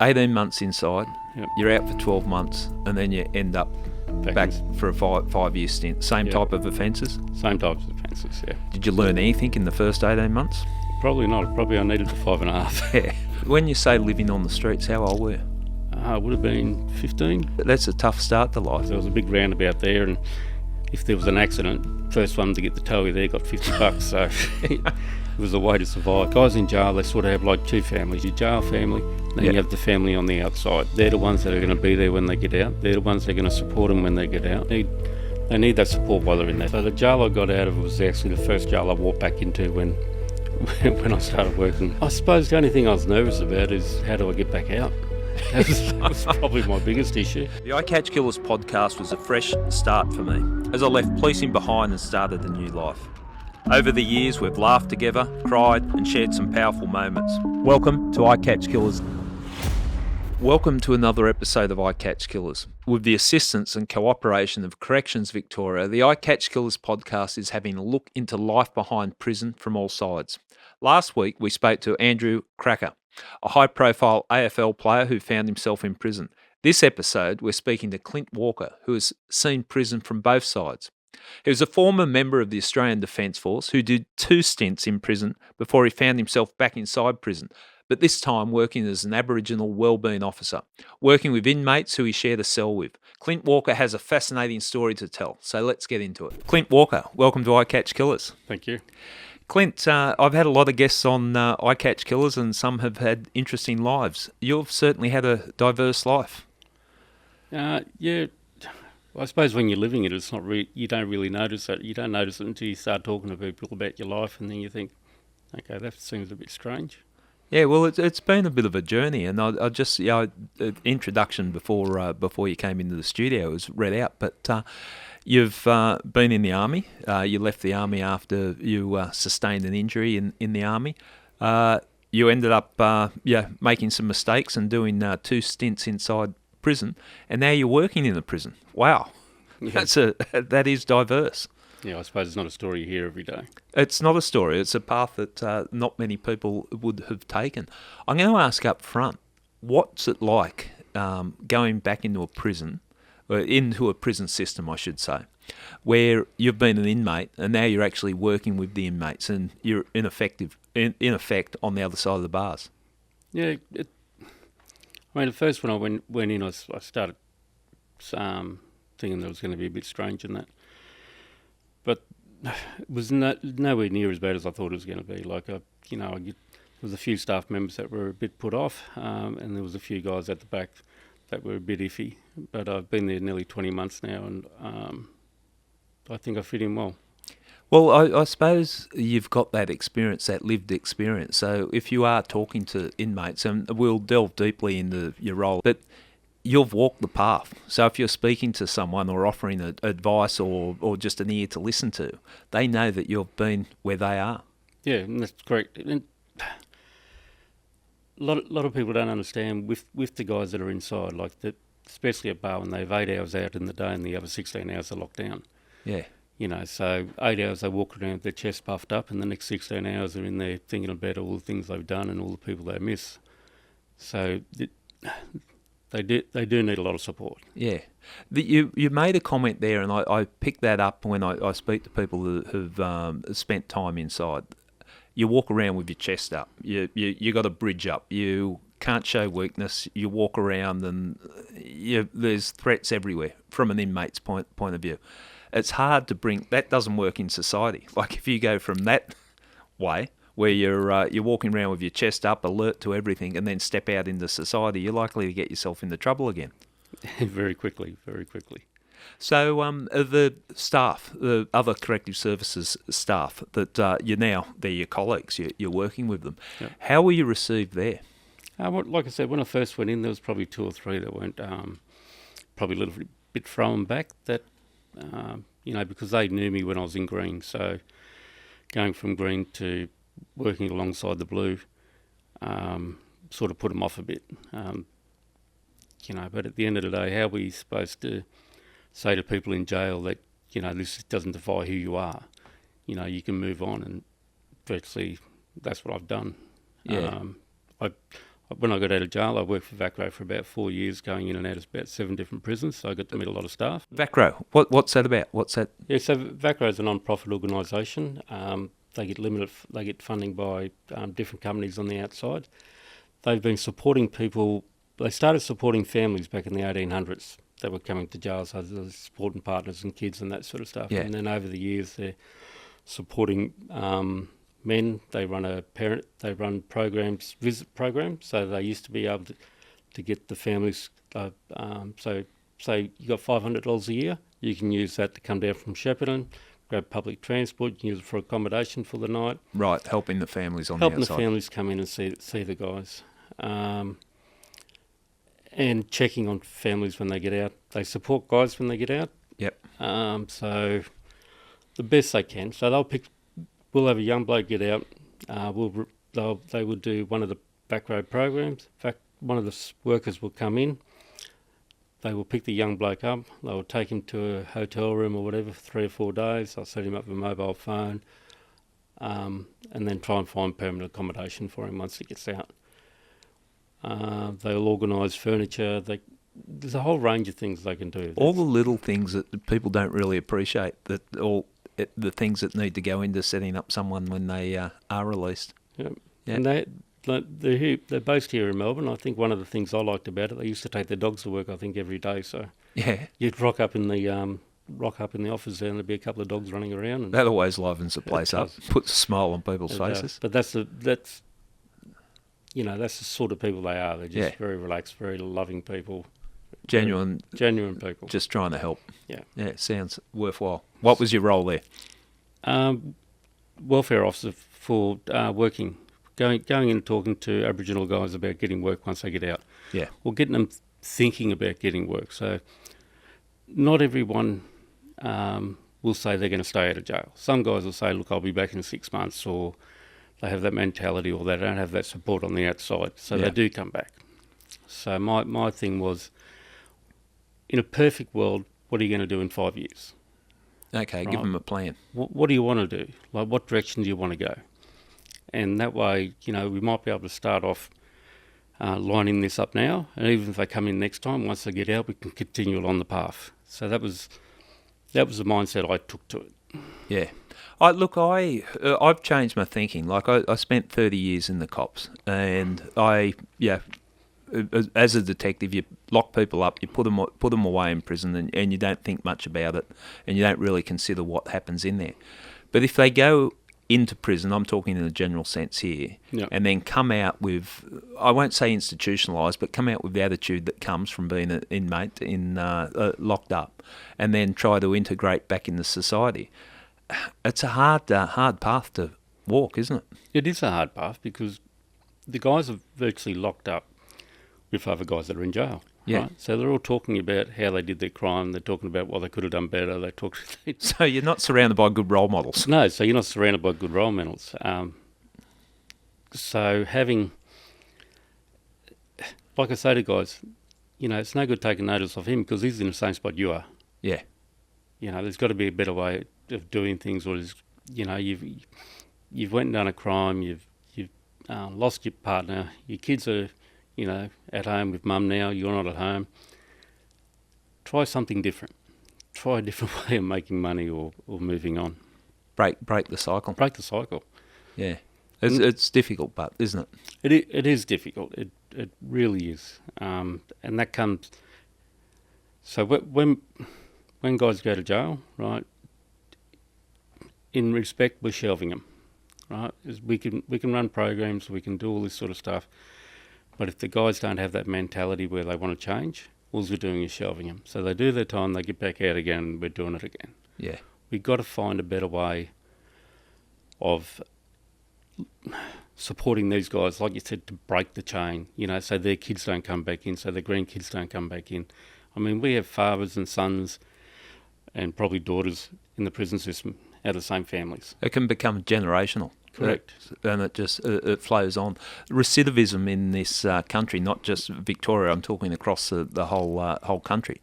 18 months inside, Yep. you're out for 12 months, and then you end up back for a five-year stint. Same Yep. type of offences? Same types of offences, yeah. Did you learn anything in the first 18 months? Probably not. Probably I needed the 5.5. Yeah. When you say living on the streets, how old were you? I would have been 15. That's a tough start to life. There was a big roundabout there, and if there was an accident, first one to get the towie there got $50, so it was a way to survive. Guys in jail, they sort of have like two families. Your jail family, then you have the family on the outside. They're the ones that are going to be there when they get out. They're the ones that are going to support them when they get out. They need that support while they're in there. So the jail I got out of was actually the first jail I walked back into when I started working. I suppose the only thing I was nervous about is how do I get back out? That was probably my biggest issue. The I Catch Killers podcast was a fresh start for me, as I left policing behind and started a new life. Over the years, we've laughed together, cried, and shared some powerful moments. Welcome to I Catch Killers. Welcome to another episode of I Catch Killers. With the assistance and cooperation of Corrections Victoria, the I Catch Killers podcast is having a look into life behind prison from all sides. Last week, we spoke to Andrew Cracker, a high-profile AFL player who found himself in prison. This episode, we're speaking to Clint Walker, who has seen prison from both sides. He was a former member of the Australian Defence Force who did 2 stints in prison before he found himself back inside prison, but this time working as an Aboriginal wellbeing officer, working with inmates who he shared a cell with. Clint Walker has a fascinating story to tell, so let's get into it. Clint Walker, welcome to I Catch Killers. Thank you. Clint, I've had a lot of guests on I Catch Killers, and some have had interesting lives. You've certainly had a diverse life. Yeah. Well, I suppose when you're living it, it's not you don't really notice that. You don't notice it until you start talking to people about your life, and then you think, okay, that seems a bit strange. Yeah, well, it's been a bit of a journey, and I just introduction before you came into the studio was read out, but you've been in the army. You left the army after you sustained an injury in the army. You ended up making some mistakes and doing 2 stints inside prison, and now you're working in the prison. Wow, Yeah. that is diverse. Yeah, I suppose it's not a story you hear every day. It's not a story. It's a path that not many people would have taken. I'm going to ask up front, what's it like going back into a prison, or into a prison system, I should say, where you've been an inmate and now you're actually working with the inmates and you're in effect on the other side of the bars? Yeah, I mean, at first when I went in, I started thinking that it was going to be a bit strange and that. But it was nowhere near as bad as I thought it was going to be. Like, there was a few staff members that were a bit put off, and there was a few guys at the back that were a bit iffy. But I've been there nearly 20 months now, and I think I fit in well. Well, I suppose you've got that experience, that lived experience. So if you are talking to inmates, and we'll delve deeply into your role, but you've walked the path. So if you're speaking to someone or offering advice or just an ear to listen to, they know that you've been where they are. Yeah, and that's correct. And a lot of people don't understand with the guys that are inside, like especially at bar when they have 8 hours out in the day and the other 16 hours are locked down. Yeah. So 8 hours they walk around with their chest puffed up, and the next 16 hours they're in there thinking about all the things they've done and all the people they miss. So they do need a lot of support. Yeah. You made a comment there, and I picked that up when I speak to people who've spent time inside. You walk around with your chest up. You got a bridge up. You can't show weakness. You walk around, and there's threats everywhere from an inmate's point of view. It's hard to bring that. Doesn't work in society. Like if you go from that way, where you're walking around with your chest up, alert to everything, and then step out into society, you're likely to get yourself into trouble again. Very quickly. So the staff, the other corrective services staff that they're your colleagues, you're working with them. Yep. How were you received there? Like I said, when I first went in, there was probably 2 or 3 that went probably a little bit thrown back, that because they knew me when I was in green. So going from green to working alongside the blue sort of put them off a bit. But at the end of the day, how are we supposed to say to people in jail that, this doesn't define who you are? You can move on, and virtually that's what I've done. Yeah. I when I got out of jail, I worked for VACRO for about 4 years, going in and out of about 7 different prisons, so I got to meet a lot of staff. VACRO, what's that about? What's that? Yeah, so VACRO is a non-profit organisation. They get funding by different companies on the outside. They've been supporting people. They started supporting families back in the 1800s that were coming to jail, so they're supporting partners and kids and that sort of stuff. Yeah. And then over the years, they're supporting men. They run programs, visit programs. So they used to be able to get the families. So say you got $500 a year, you can use that to come down from Shepparton, grab public transport, you can use it for accommodation for the night. Right, helping the families on the outside. Helping the families come in and see the guys. And checking on families when they get out. They support guys when they get out. Yep. So the best they can. So we'll have a young bloke get out. They will do one of the back road programs. In fact, one of the workers will come in. They will pick the young bloke up. They will take him to a hotel room or whatever for 3 or 4 days. They'll set him up with a mobile phone, and then try and find permanent accommodation for him once he gets out. They'll organise furniture. There's a whole range of things they can do. All the little things that people don't really appreciate, the things that need to go into setting up someone when they are released. Yep. Yeah. And they're based here in Melbourne. I think one of the things I liked about it, they used to take their dogs to work, I think, every day. So yeah, you'd rock up in the office there and there'd be a couple of dogs running around. And that always livens the place up, puts a smile on people's faces. But that's the sort of people they are. They're just very relaxed, very loving people. Genuine people. Just trying to help. Yeah. Yeah, sounds worthwhile. What was your role there? Welfare officer for working, going in and talking to Aboriginal guys about getting work once they get out. Yeah. Or getting them thinking about getting work. So not everyone will say they're going to stay out of jail. Some guys will say, look, I'll be back in 6 months, or they have that mentality, or they don't have that support on the outside, so they do come back. So my thing was, in a perfect world, what are you going to do in 5 years? Okay, right. Give them a plan. What do you want to do? Like, what direction do you want to go? And that way, we might be able to start off lining this up now, and even if they come in next time, once they get out, we can continue along the path. So that was the mindset I took to it. Yeah. I've changed my thinking. Like, I spent 30 years in the cops, and as a detective, you lock people up, you put them away in prison, and you don't think much about it, and you don't really consider what happens in there. But if they go into prison, I'm talking in a general sense here, and then come out with, I won't say institutionalised, but come out with the attitude that comes from being an inmate locked up, and then try to integrate back into society. It's a hard path to walk, isn't it? It is a hard path, because the guys are virtually locked up with other guys that are in jail. Yeah. Right? So they're all talking about how they did their crime. They're talking about what they could have done better. So you're not surrounded by good role models. No, so you're not surrounded by good role models. So having, like I say to guys, it's no good taking notice of him because he's in the same spot you are. Yeah. There's got to be a better way of doing things, or you've went and done a crime. You've lost your partner. Your kids are at home with mum now, you're not at home. Try something different. Try a different way of making money or moving on. Break the cycle. Break the cycle. Yeah. It's difficult, but isn't it? It is difficult. It really is. And that comes... So when guys go to jail, right, in respect, we're shelving them, right? We can run programs, we can do all this sort of stuff. But if the guys don't have that mentality where they want to change, all we're doing is shelving them. So they do their time, they get back out again, and we're doing it again. Yeah. We've got to find a better way of supporting these guys, like you said, to break the chain, so their kids don't come back in, so their grandkids don't come back in. I mean, we have fathers and sons and probably daughters in the prison system out of the same families. It can become generational. Correct. And it flows on. Recidivism in this country, not just Victoria, I'm talking across the whole country,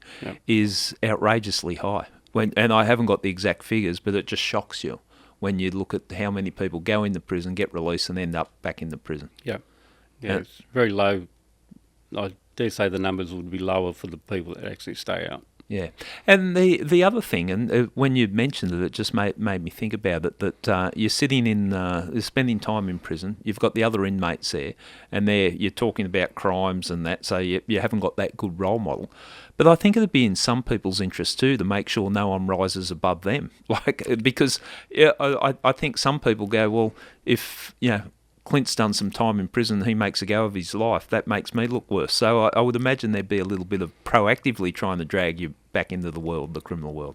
is outrageously high. And I haven't got the exact figures, but it just shocks you when you look at how many people go into prison, get released, and end up back in the prison. Yeah. Yeah, it's very low. I dare say the numbers would be lower for the people that actually stay out. Yeah, and the other thing, and when you mentioned it, it just made me think about it, that you're sitting in, you're spending time in prison, you've got the other inmates there, and you're talking about crimes and that, so you haven't got that good role model. But I think it'd be in some people's interest too to make sure no one rises above them, because I think some people go, well, if Clint's done some time in prison, he makes a go of his life, that makes me look worse. So I would imagine there'd be a little bit of proactively trying to drag you back into the criminal world.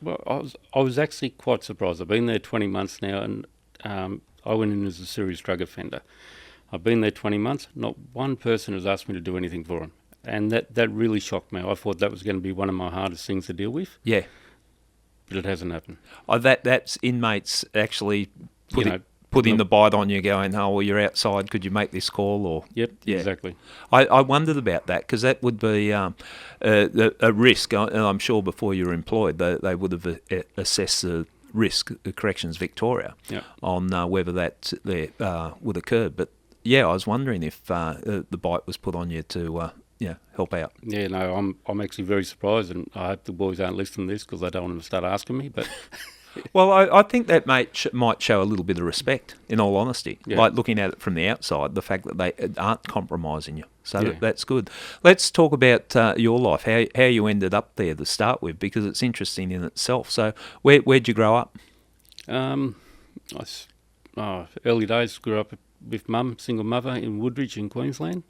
Well, I was actually quite surprised. I've been there 20 months now, and I went in as a serious drug offender. I've been there 20 months. Not one person has asked me to do anything for them. And that really shocked me. I thought that was going to be one of my hardest things to deal with. Yeah. But it hasn't happened. That's inmates actually putting the bite on you, going, oh, well, you're outside, could you make this call? Or Yep, yeah. Exactly. I wondered about that, because that would be a risk, and I'm sure before you were employed, they would have assessed the risk, Corrections Victoria, on whether that would occur. But yeah, I was wondering if the bite was put on you to help out. Yeah, no, I'm actually very surprised, and I hope the boys aren't listening to this, because I don't want them to start asking me, but... Well, I think that might show a little bit of respect, in all honesty. Yeah. Like looking at it from the outside, the fact that they aren't compromising you. So that's good. Let's talk about your life, how you ended up there to start with, because it's interesting in itself. So where'd you grow up? Early days, grew up with mum, single mother, in Woodridge in Queensland.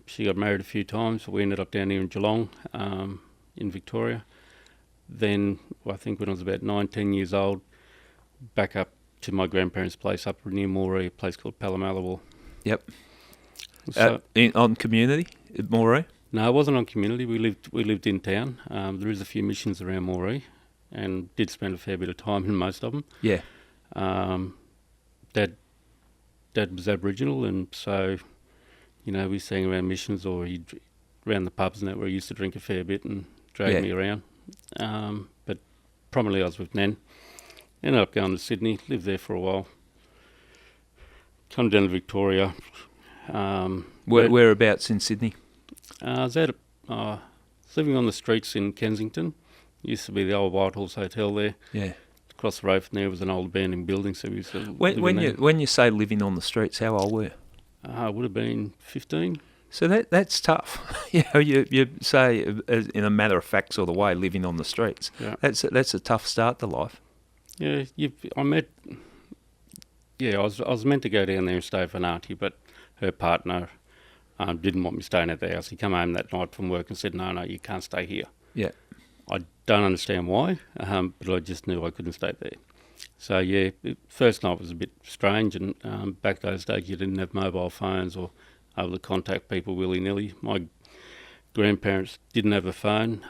She got married a few times. We ended up down here in Geelong, in Victoria. Then, I think when I was about 19 years old, back up to my grandparents' place up near Moree, a place called Palomalawal. Yep. So, on community at Moree? No, it wasn't on community. We lived in town. There is a few missions around Moree, and did spend a fair bit of time in most of them. Yeah. Dad was Aboriginal, and so, we sang around missions, or he'd around the pubs and that, where he used to drink a fair bit and drag me around. But primarily I was with Nan. Ended up going to Sydney, lived there for a while. Come down to Victoria. Whereabouts in Sydney? I was living on the streets in Kensington. Used to be the old Whitehorse Hotel there. Yeah. Across the road from there was an old abandoned building, so we used to when you say living on the streets, how old were you? I would have been 15. So that's tough. You say in a matter of fact sort of way, living on the streets. Yeah. That's a tough start to life. Yeah, I was meant to go down there and stay with an auntie, but her partner didn't want me staying at the house. He came home that night from work and said, no, you can't stay here. Yeah. I don't understand why, but I just knew I couldn't stay there. So first night was a bit strange, and back those days you didn't have mobile phones or able to contact people willy-nilly. My grandparents didn't have a phone,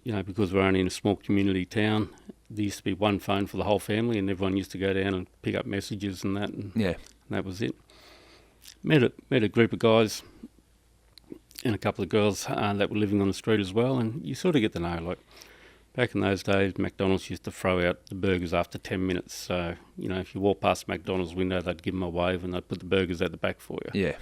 because we're only in a small community town. There used to be one phone for the whole family, and everyone used to go down and pick up messages and that, and that was it. Met a group of guys and a couple of girls that were living on the street as well, and you sort of get to know, like, back in those days, McDonald's used to throw out the burgers after 10 minutes. So, if you walk past McDonald's window, they'd give them a wave and they'd put the burgers at the back for you. Yeah.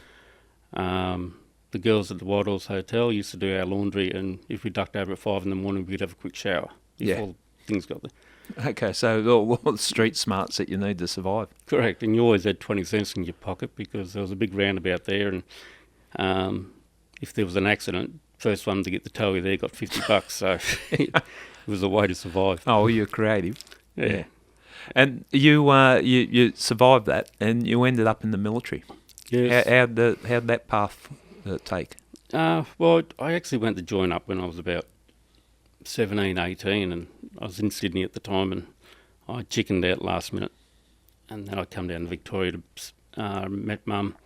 The girls at the Whitehorse Hotel used to do our laundry, and if we ducked over at 5 in the morning, we'd have a quick shower before things got there. Okay, so all the street smarts that you need to survive. Correct, and you always had 20 cents in your pocket, because there was a big roundabout there, and if there was an accident, first one to get the towie there got $50, so... It was a way to survive. Oh, you're creative. Yeah. And you survived that, and you ended up in the military. Yes. How'd that path take? Well, I actually went to join up when I was about 17, 18, and I was in Sydney at the time, and I chickened out last minute. And then I come down to Victoria to met Mum.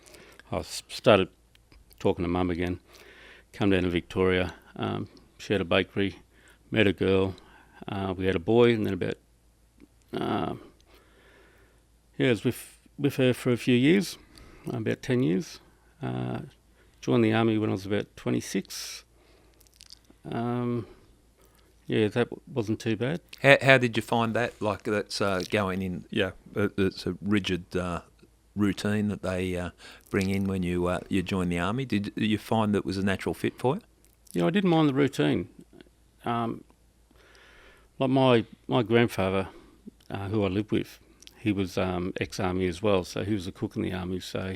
I started talking to Mum again. Come down to Victoria. She had a bakery. Met a girl, we had a boy, and then I was with her for a few years, about 10 years. Joined the army when I was about 26. That wasn't too bad. How did you find that? Like, that's going in, it's a rigid routine that they bring in when you join the army? Did you find that was a natural fit for you? Yeah, I didn't mind the routine. Like my grandfather, who I lived with, he was ex-army as well, so he was a cook in the army. So,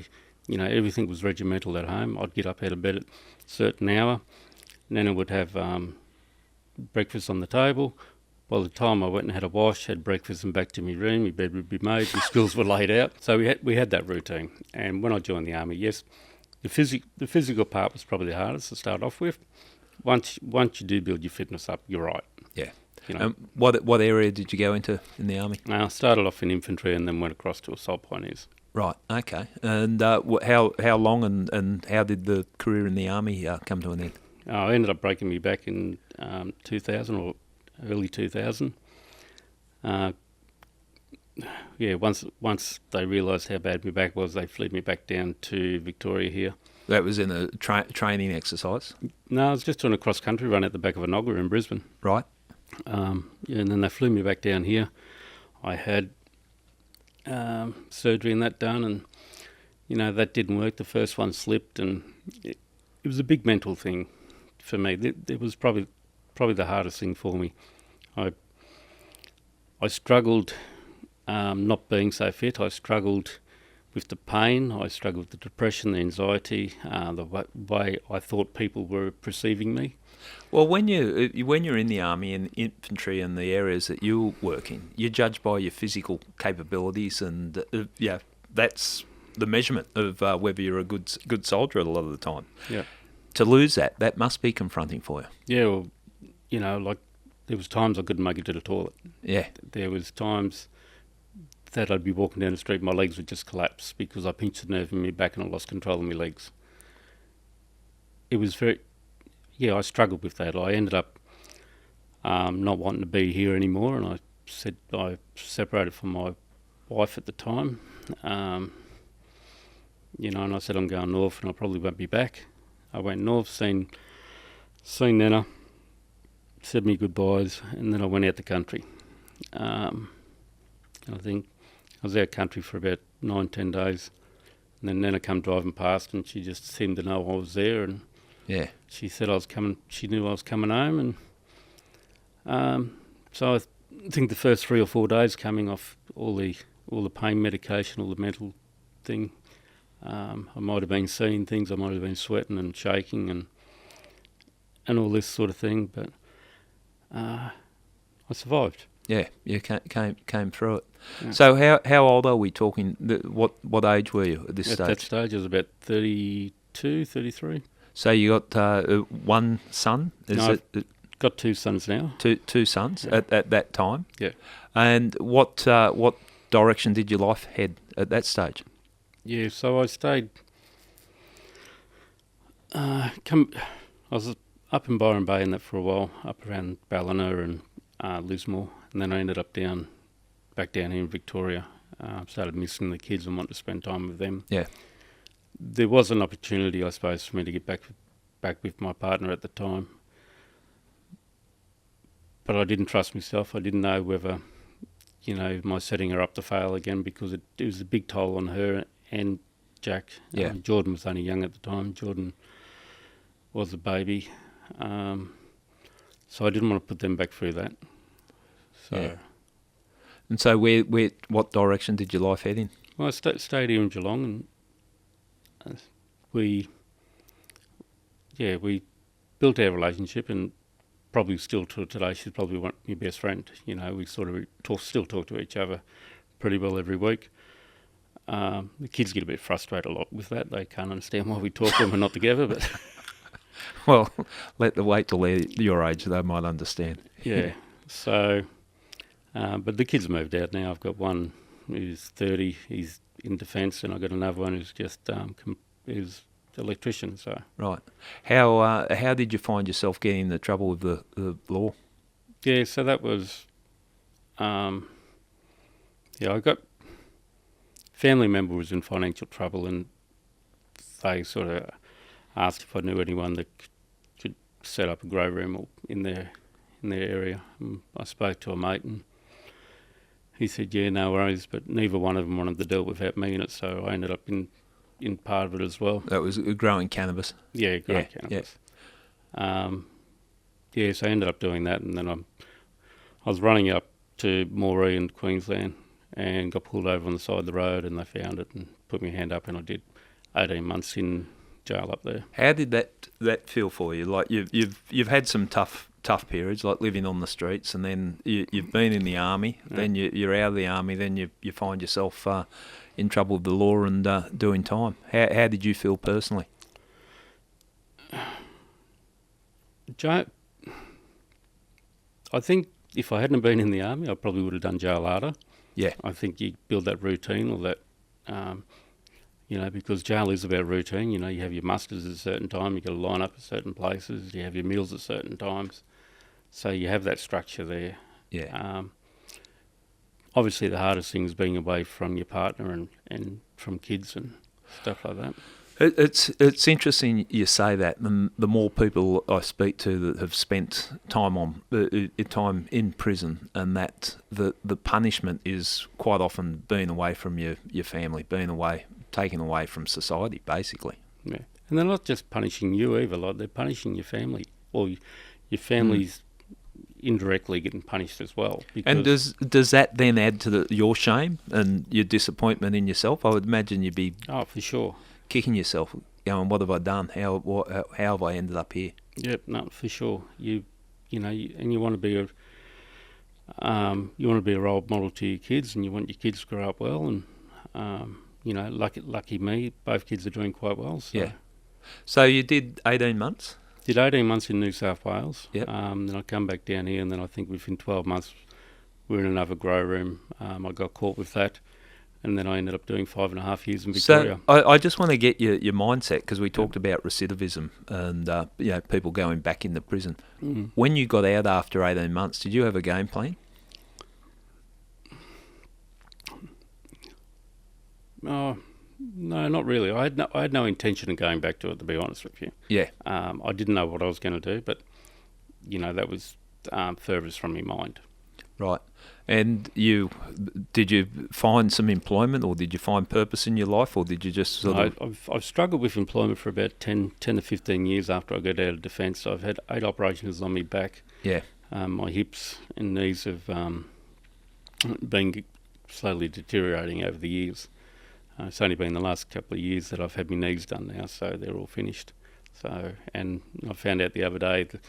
everything was regimental at home. I'd get up out of bed at a certain hour, and then I would have breakfast on the table. By the time I went and had a wash, had breakfast and back to my room, my bed would be made, the schools were laid out. So we had that routine. And when I joined the army, yes, the physical part was probably the hardest to start off with. Once you do build your fitness up, you're right. Yeah. You know. What area did you go into in the army? I started off in infantry and then went across to assault pioneers. Right. Okay. And how long and how did the career in the army come to an end? I ended up breaking me back in 2000 or early 2000. Once they realised how bad my back was, they flew me back down to Victoria here. That was in a training exercise? No, I was just doing a cross-country run at the back of a Nogger in Brisbane. Right. And then they flew me back down here. I had surgery and that done, and that didn't work. The first one slipped, and it was a big mental thing for me. It was probably the hardest thing for me. I struggled not being so fit. I struggled with the pain. I struggled with the depression, the anxiety, the way I thought people were perceiving me. Well, when you're in the army and infantry and the areas that you work in, you're judged by your physical capabilities, and that's the measurement of whether you're a good soldier a lot of the time. Yeah. To lose that must be confronting for you. Yeah. Well, like there was times I couldn't make it to the toilet. Yeah. There was times that I'd be walking down the street, my legs would just collapse because I pinched a nerve in my back and I lost control of my legs. It was I struggled with that. I ended up not wanting to be here anymore, and I separated from my wife at the time. And I said I'm going north and I probably won't be back. I went north, seen Nana, said me goodbyes, and then I went out the country. I think I was out country for about 9-10 days, and then Nana come driving past, and she just seemed to know I was there, and she said I was coming. She knew I was coming home, and so I think the first 3 or 4 days coming off all the pain medication, all the mental thing, I might have been seeing things. I might have been sweating and shaking and all this sort of thing, but I survived. Yeah, you came through it. Yeah. So how old are we talking? What age were you at this stage? At that stage I was about 32, 33. So you got one son? I've got 2 sons now. Two sons at that time? Yeah. And what direction did your life head at that stage? Yeah, so I stayed... I was up in Byron Bay and that for a while, up around Ballina and Lismore, and then I ended up back down here in Victoria. Started missing the kids and wanted to spend time with them. Yeah. There was an opportunity, I suppose, for me to get back with my partner at the time, but I didn't trust myself. I didn't know whether, my setting her up to fail again, because it was a big toll on her and Jack. Yeah. Jordan was only young at the time. Jordan was a baby, so I didn't want to put them back through that. So. Yeah. And so what direction did your life head in? Well, I stayed here in Geelong, and we built our relationship, and probably still to today, she's probably my best friend. We sort of still talk to each other pretty well every week. The kids get a bit frustrated a lot with that. They can't understand why we talk when we're not together, but... Well, let them wait till they're your age, they might understand. Yeah, so... but the kids moved out now. I've got one who's 30, he's in defence, and I've got another one who's just who's an electrician. So right, how did you find yourself getting into trouble with the law? Yeah, so that was I got family member was in financial trouble, and they sort of asked if I knew anyone that could set up a grow room in their area. And I spoke to a mate, and he said, yeah, no worries, but neither one of them wanted to deal without me in it, so I ended up in part of it as well. That was growing cannabis. Yeah, growing cannabis. So I ended up doing that, and then I was running up to Moree in Queensland and got pulled over on the side of the road, and they found it and put my hand up, and I did 18 months in jail up there. How did that feel for you? Like you've had some tough periods, like living on the streets, and then you've been in the army, then you're out of the army, then you find yourself in trouble with the law and doing time. How did you feel personally? Jail, I think if I hadn't been in the army, I probably would have done jail harder. Yeah. I think you build that routine, or that, because jail is about routine. You have your musters at a certain time, you got to line up at certain places, you have your meals at certain times. So you have that structure there. Yeah. Obviously, the hardest thing is being away from your partner and from kids and stuff like that. It's interesting you say that. The more people I speak to that have spent time in prison, and that the punishment is quite often being away from your family, taken away from society, basically. Yeah, and they're not just punishing you either. Like, they're punishing your family, or your family's indirectly getting punished as well. And does that then add to your shame and your disappointment in yourself? I would imagine you'd be for sure kicking yourself, going, "What have I done? How have I ended up here?" Yep, no, for sure. You want to be a role model to your kids, and you want your kids to grow up well. And lucky me, both kids are doing quite well. So. Yeah. So you did 18 months. Did 18 months in New South Wales. Yep. Then I come back down here, and then I think within 12 months we were in another grow room. I got caught with that, and then I ended up doing 5.5 years in Victoria. So I just want to get your mindset, because we talked about recidivism and people going back into prison. Mm. When you got out after 18 months, did you have a game plan? No, not really. I had no intention of going back to it, to be honest with you. Yeah. I didn't know what I was going to do, but that was furthest from my mind. Right. And did you find some employment, or did you find purpose in your life, or did you just I've struggled with employment for about 10 to 15 years after I got out of defence. I've had 8 operations on my back. Yeah. My hips and knees have been slowly deteriorating over the years. It's only been the last couple of years that I've had my knees done now, so they're all finished. So, and I found out the other day that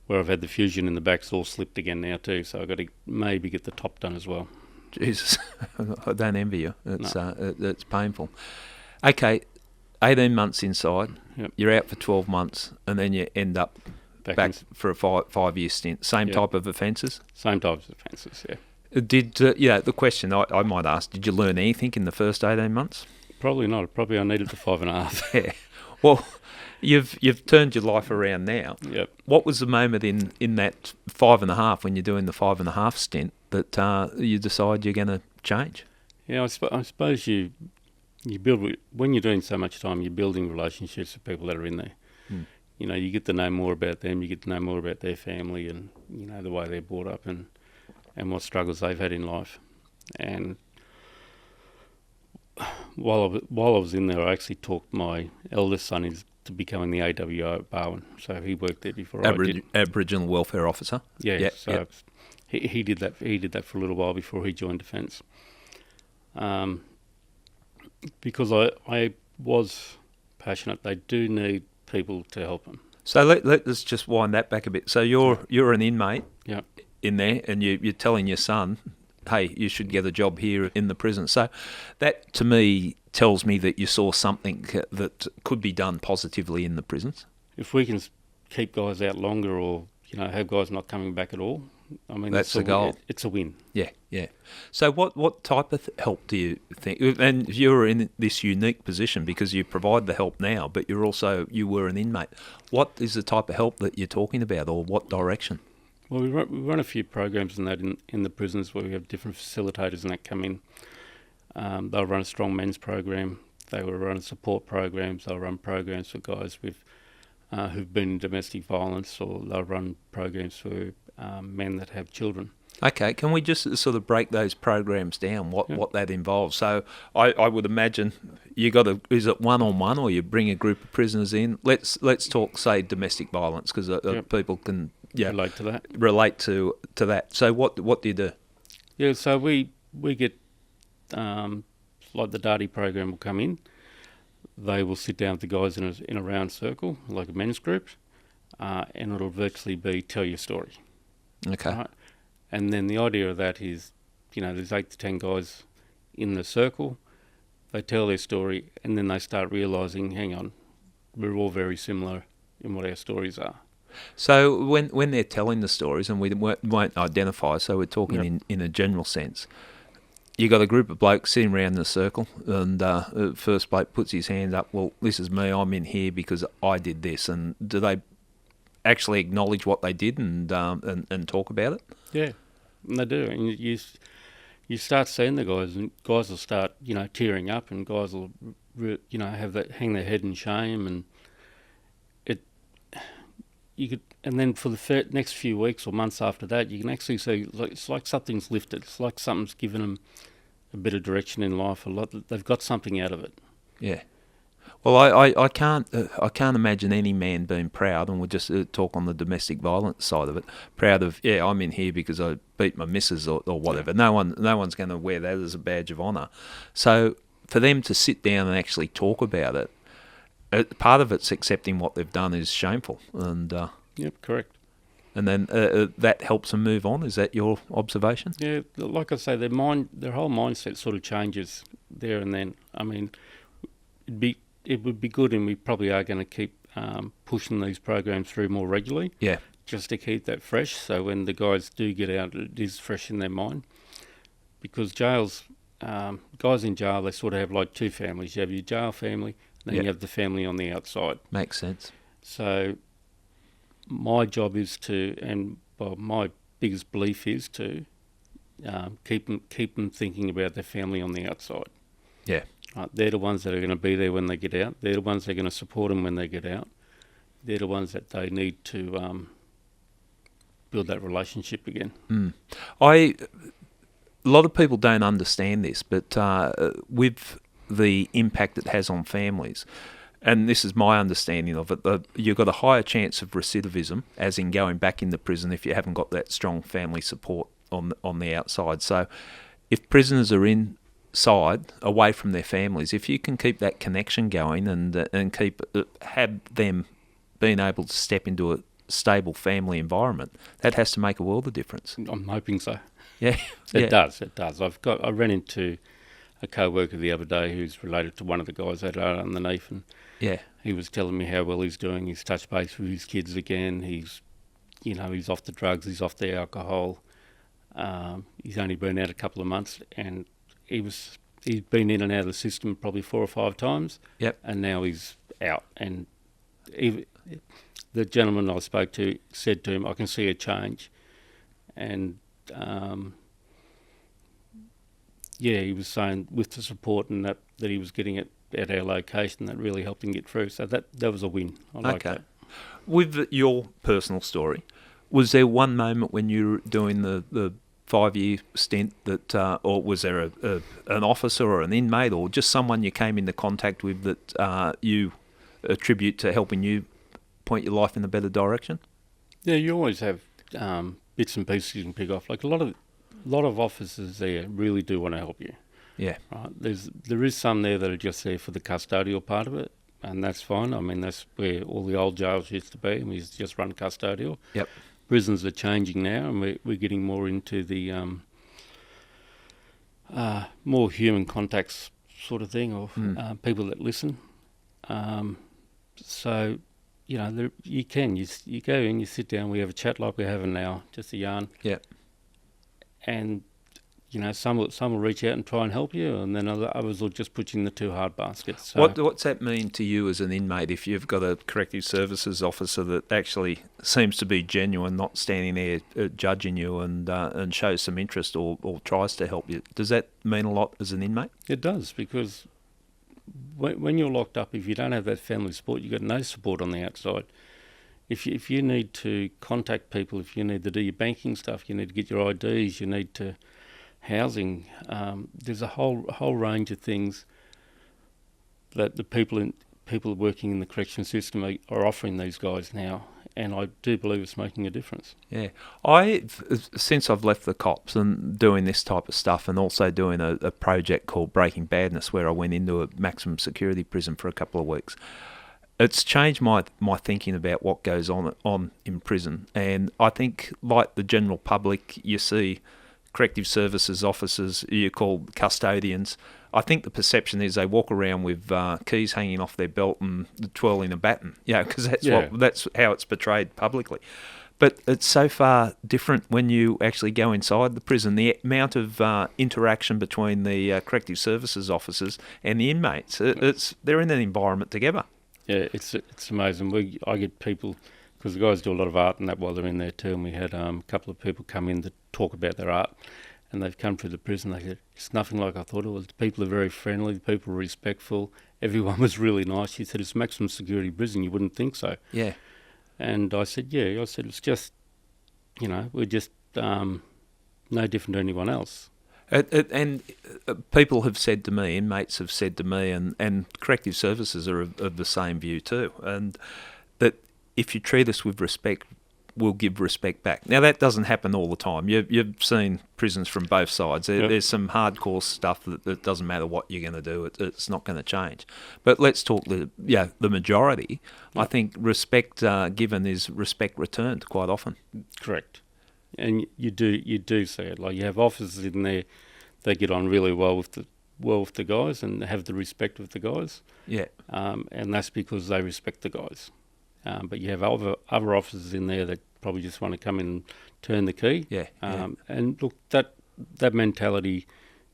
where I've had the fusion in the back's all slipped again now too, so I've got to maybe get the top done as well. Jesus, I don't envy you. It's painful. Okay, 18 months inside, Yep. You're out for 12 months, and then you end up back for a 5-year stint. Same type of offences? Same types of offences, yeah. The question I might ask, did you learn anything in the first 18 months? Probably not. Probably I needed the 5.5. Yeah. Well, you've turned your life around now. Yep. What was the moment in that 5.5, when you're doing the 5.5 stint, that you decide you're going to change? Yeah, I suppose you build, when you're doing so much time, you're building relationships with people that are in there. Mm. You get to know more about them, you get to know more about their family, and the way they're brought up and what struggles they've had in life. And while I was in there, I actually talked my eldest son into becoming the AWO at Barwon. So he worked there before I did. Aboriginal Welfare Officer. Yeah. He did that. He did that for a little while before he joined Defence. Because I was passionate. They do need people to help them. So let's just wind that back a bit. So you're an inmate. Yeah. In there, and you're telling your son, hey, you should get a job here in the prison. So that, to me, tells me that you saw something that could be done positively in the prisons. If we can keep guys out longer, or have guys not coming back at all, I mean, that's the goal. It's a win. Yeah. So what type of help do you think? And you're in this unique position because you provide the help now, but you were an inmate. What is the type of help that you're talking about, or what direction? Well, we run a few programs in that in the prisons, where we have different facilitators and that come in. They'll run a strong men's program. They will run support programs. They'll run programs for guys who've been in domestic violence, or they'll run programs for men that have children. Okay, can we just sort of break those programs down, what that involves? So I would imagine you got to, is it one-on-one or you bring a group of prisoners in? Let's talk, say, domestic violence, because people can relate to that. So what do you do? Yeah, so we get, like the Darty program will come in. They will sit down with the guys in a round circle, like a men's group, and it'll virtually be tell your story. Okay. Right? And then the idea of that is, there's 8 to 10 guys in the circle. They tell their story, and then they start realising, hang on, we're all very similar in what our stories are. So when they're telling the stories, and we won't identify, so we're talking in a general sense, you got a group of blokes sitting around in a circle, and first bloke puts his hand up, well, this is me, I'm in here because I did this. And do they actually acknowledge what they did and talk about it? Yeah, and they do. And you start seeing the guys, and guys will start, tearing up, and guys will, have that, hang their head in shame, and and then for the next few weeks or months after that, you can actually see it's like something's lifted. It's like something's given them a bit of direction in life. They've got something out of it. Yeah. Well, I can't imagine any man being proud, and we'll just talk on the domestic violence side of it. Proud of, I'm in here because I beat my missus or whatever. Yeah. No one's going to wear that as a badge of honour. So for them to sit down and actually talk about it, part of it's accepting what they've done is shameful, and yep, correct. And then that helps them move on. Is that your observation? Yeah, like I say, their whole mindset sort of changes there and then. I mean, it would be good, and we probably are going to keep pushing these programs through more regularly. Yeah. Just to keep that fresh, so when the guys do get out, it is fresh in their mind. Because jails, guys in jail, they sort of have like 2 families. You have your jail family, and then you have the family on the outside. Makes sense. So my job is my biggest belief is to keep them thinking about their family on the outside. Yeah. They're the ones that are going to be there when they get out. They're the ones that are going to support them when they get out. They're the ones that they need to build that relationship again. A lot of people don't understand this, but with the impact it has on families, and this is my understanding of it, you've got a higher chance of recidivism, as in going back into prison, if you haven't got that strong family support on the outside. So if prisoners are inside, away from their families, if you can keep that connection going and have them being able to step into a stable family environment, that has to make a world of difference. I'm hoping so. Yeah, It does. I ran into a co-worker the other day who's related to one of the guys that are underneath, and he was telling me how well he's doing. He's touched base with his kids again. He's off the drugs. He's off the alcohol. He's only been out a couple of months, and he's been in and out of the system probably 4 or 5 times. Yep. And now he's out. And the gentleman I spoke to said to him, "I can see a change," and he was saying with the support and that he was getting at our location, that really helped him get through. So that was a win. I like that. With your personal story, was there one moment when you were doing the 5-year stint that, or was there an officer or an inmate or just someone you came into contact with that you attribute to helping you point your life in a better direction? Yeah, you always have bits and pieces you can pick off. Like a lot of officers there really do want to help you. Yeah. Right. There is some there that are just there for the custodial part of it, and that's fine. I mean, that's where all the old jails used to be, and we just run custodial. Yep. Prisons are changing now, and we're getting more into the more human contacts sort of thing, or people that listen. So, you go in, you sit down, we have a chat like we're having now, just a yarn. Yeah. And some will reach out and try and help you, and then others will just put you in the too hard basket. So what's that mean to you as an inmate if you've got a corrective services officer that actually seems to be genuine, not standing there judging you and shows some interest or tries to help you? Does that mean a lot as an inmate? It does, because when you're locked up, if you don't have that family support, you've got no support on the outside. if you need to contact people, if you need to do your banking stuff, you need to get your IDs, you need to housing. There's a whole range of things that the people working in the correction system are offering these guys now, and I do believe it's making a difference. Yeah, since I've left the cops and doing this type of stuff, and also doing a project called Breaking Badness, where I went into a maximum security prison for a couple of weeks, it's changed my thinking about what goes on in prison. And I think, like the general public, you see corrective services officers, you call custodians. I think the perception is they walk around with keys hanging off their belt and twirling a baton, because that's how it's portrayed publicly. But it's so far different when you actually go inside the prison. The amount of interaction between the corrective services officers and the inmates, they're in an environment together. Yeah, it's amazing. I get people, because the guys do a lot of art and that while they're in there too, and we had a couple of people come in to talk about their art, and they've come through the prison. They said, it's nothing like I thought it was. The people are very friendly, the people are respectful, everyone was really nice. He said, it's maximum security prison, you wouldn't think so. Yeah. And I said, it's just, we're just no different to anyone else. And people have said to me, inmates have said to me, and corrective services are of the same view too, and that if you treat us with respect, we'll give respect back. Now, that doesn't happen all the time. You've seen prisons from both sides. There's some hardcore stuff that doesn't matter what you're going to do. It's not going to change. But let's talk the majority. Yep. I think respect given is respect returned quite often. Correct. And you do see it. Like, you have officers in there, they get on really well with the guys and have the respect with the guys. Yeah. And that's because they respect the guys. But you have other officers in there that probably just want to come in and turn the key. Yeah. And look, that mentality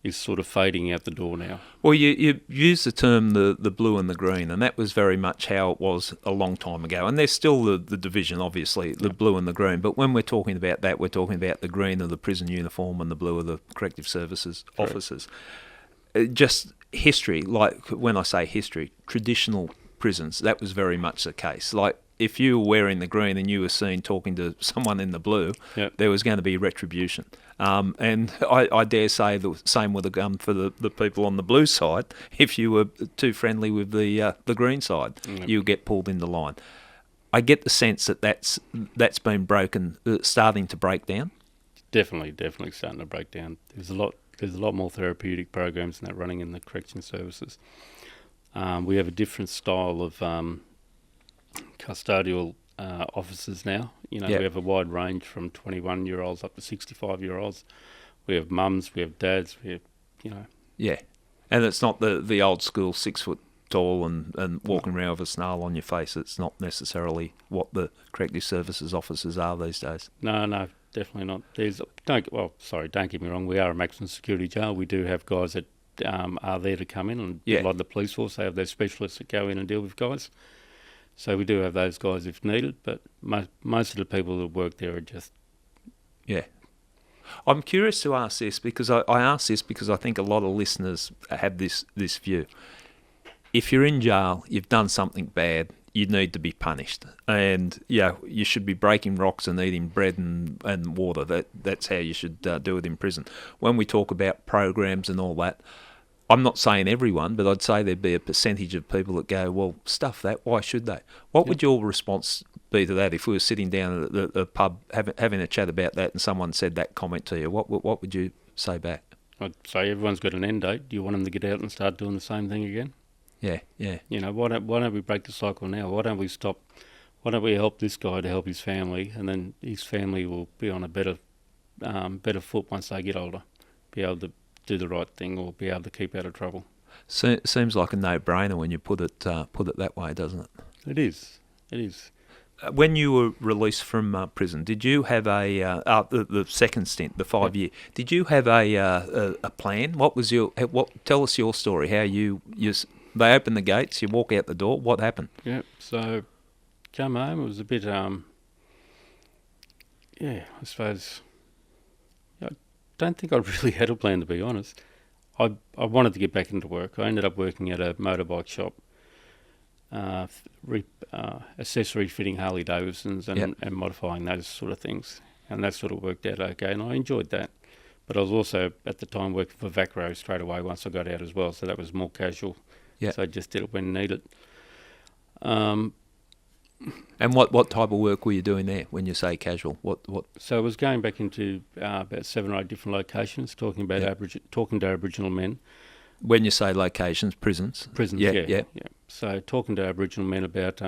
is sort of fading out the door now. Well, you use the term the blue and the green, and that was very much how it was a long time ago. And there's still the division, obviously, the blue and the green. But when we're talking about that, we're talking about the green of the prison uniform and the blue of the corrective services officers. Just history, like when I say history, traditional prisons, that was very much the case. Like, if you were wearing the green and you were seen talking to someone in the blue, there was going to be retribution. And I dare say the same with a gun for the people on the blue side. If you were too friendly with the green side, you would get pulled into line. I get the sense that's been broken, starting to break down. Definitely starting to break down. There's a lot more therapeutic programs than that running in the correction services. We have a different style of custodial officers now. We have a wide range from 21-year-olds up to 65-year-olds. We have mums, we have dads, we have, Yeah, and it's not the old school 6 foot tall and walking around with a snarl on your face. It's not necessarily what the corrective services officers are these days. No, definitely not. Don't get me wrong, we are a maximum security jail. We do have guys that are there to come in, and like the police force, they have their specialists that go in and deal with guys. So we do have those guys if needed, but most of the people that work there are just... Yeah. I'm curious to ask this, because I ask this because I think a lot of listeners have this view. If you're in jail, you've done something bad, you need to be punished. And, you should be breaking rocks and eating bread and water. That's how you should do it in prison. When we talk about programs and all that, I'm not saying everyone, but I'd say there'd be a percentage of people that go, well, stuff that, why should they? What would your response be to that if we were sitting down at the pub having a chat about that and someone said that comment to you? What would you say back? I'd say everyone's got an end date. Do you want them to get out and start doing the same thing again? Yeah. Why don't we break the cycle now? Why don't we stop? Why don't we help this guy to help his family, and then his family will be on a better foot once they get older, be able to do the right thing or be able to keep out of trouble. Seems like a no-brainer when you put it that way, doesn't it? It is. When you were released from prison, did you have the second stint, the 5 year? Did you have a plan? What was tell us your story. How you they opened the gates, you walk out the door. What happened? Yeah. So come home. It was a bit. I suppose. I don't think I really had a plan, to be honest. I wanted to get back into work. I ended up working at a motorbike shop. accessory fitting Harley Davidsons and modifying those sort of things. And that sort of worked out okay, and I enjoyed that. But I was also, at the time, working for Vacro straight away once I got out as well, so that was more casual. Yeah. So I just did it when needed. And what type of work were you doing there when you say casual? What? So I was going back into about 7 or 8 different locations, talking about talking to Aboriginal men. When you say locations, prisons? Prisons, yeah. So talking to Aboriginal men about,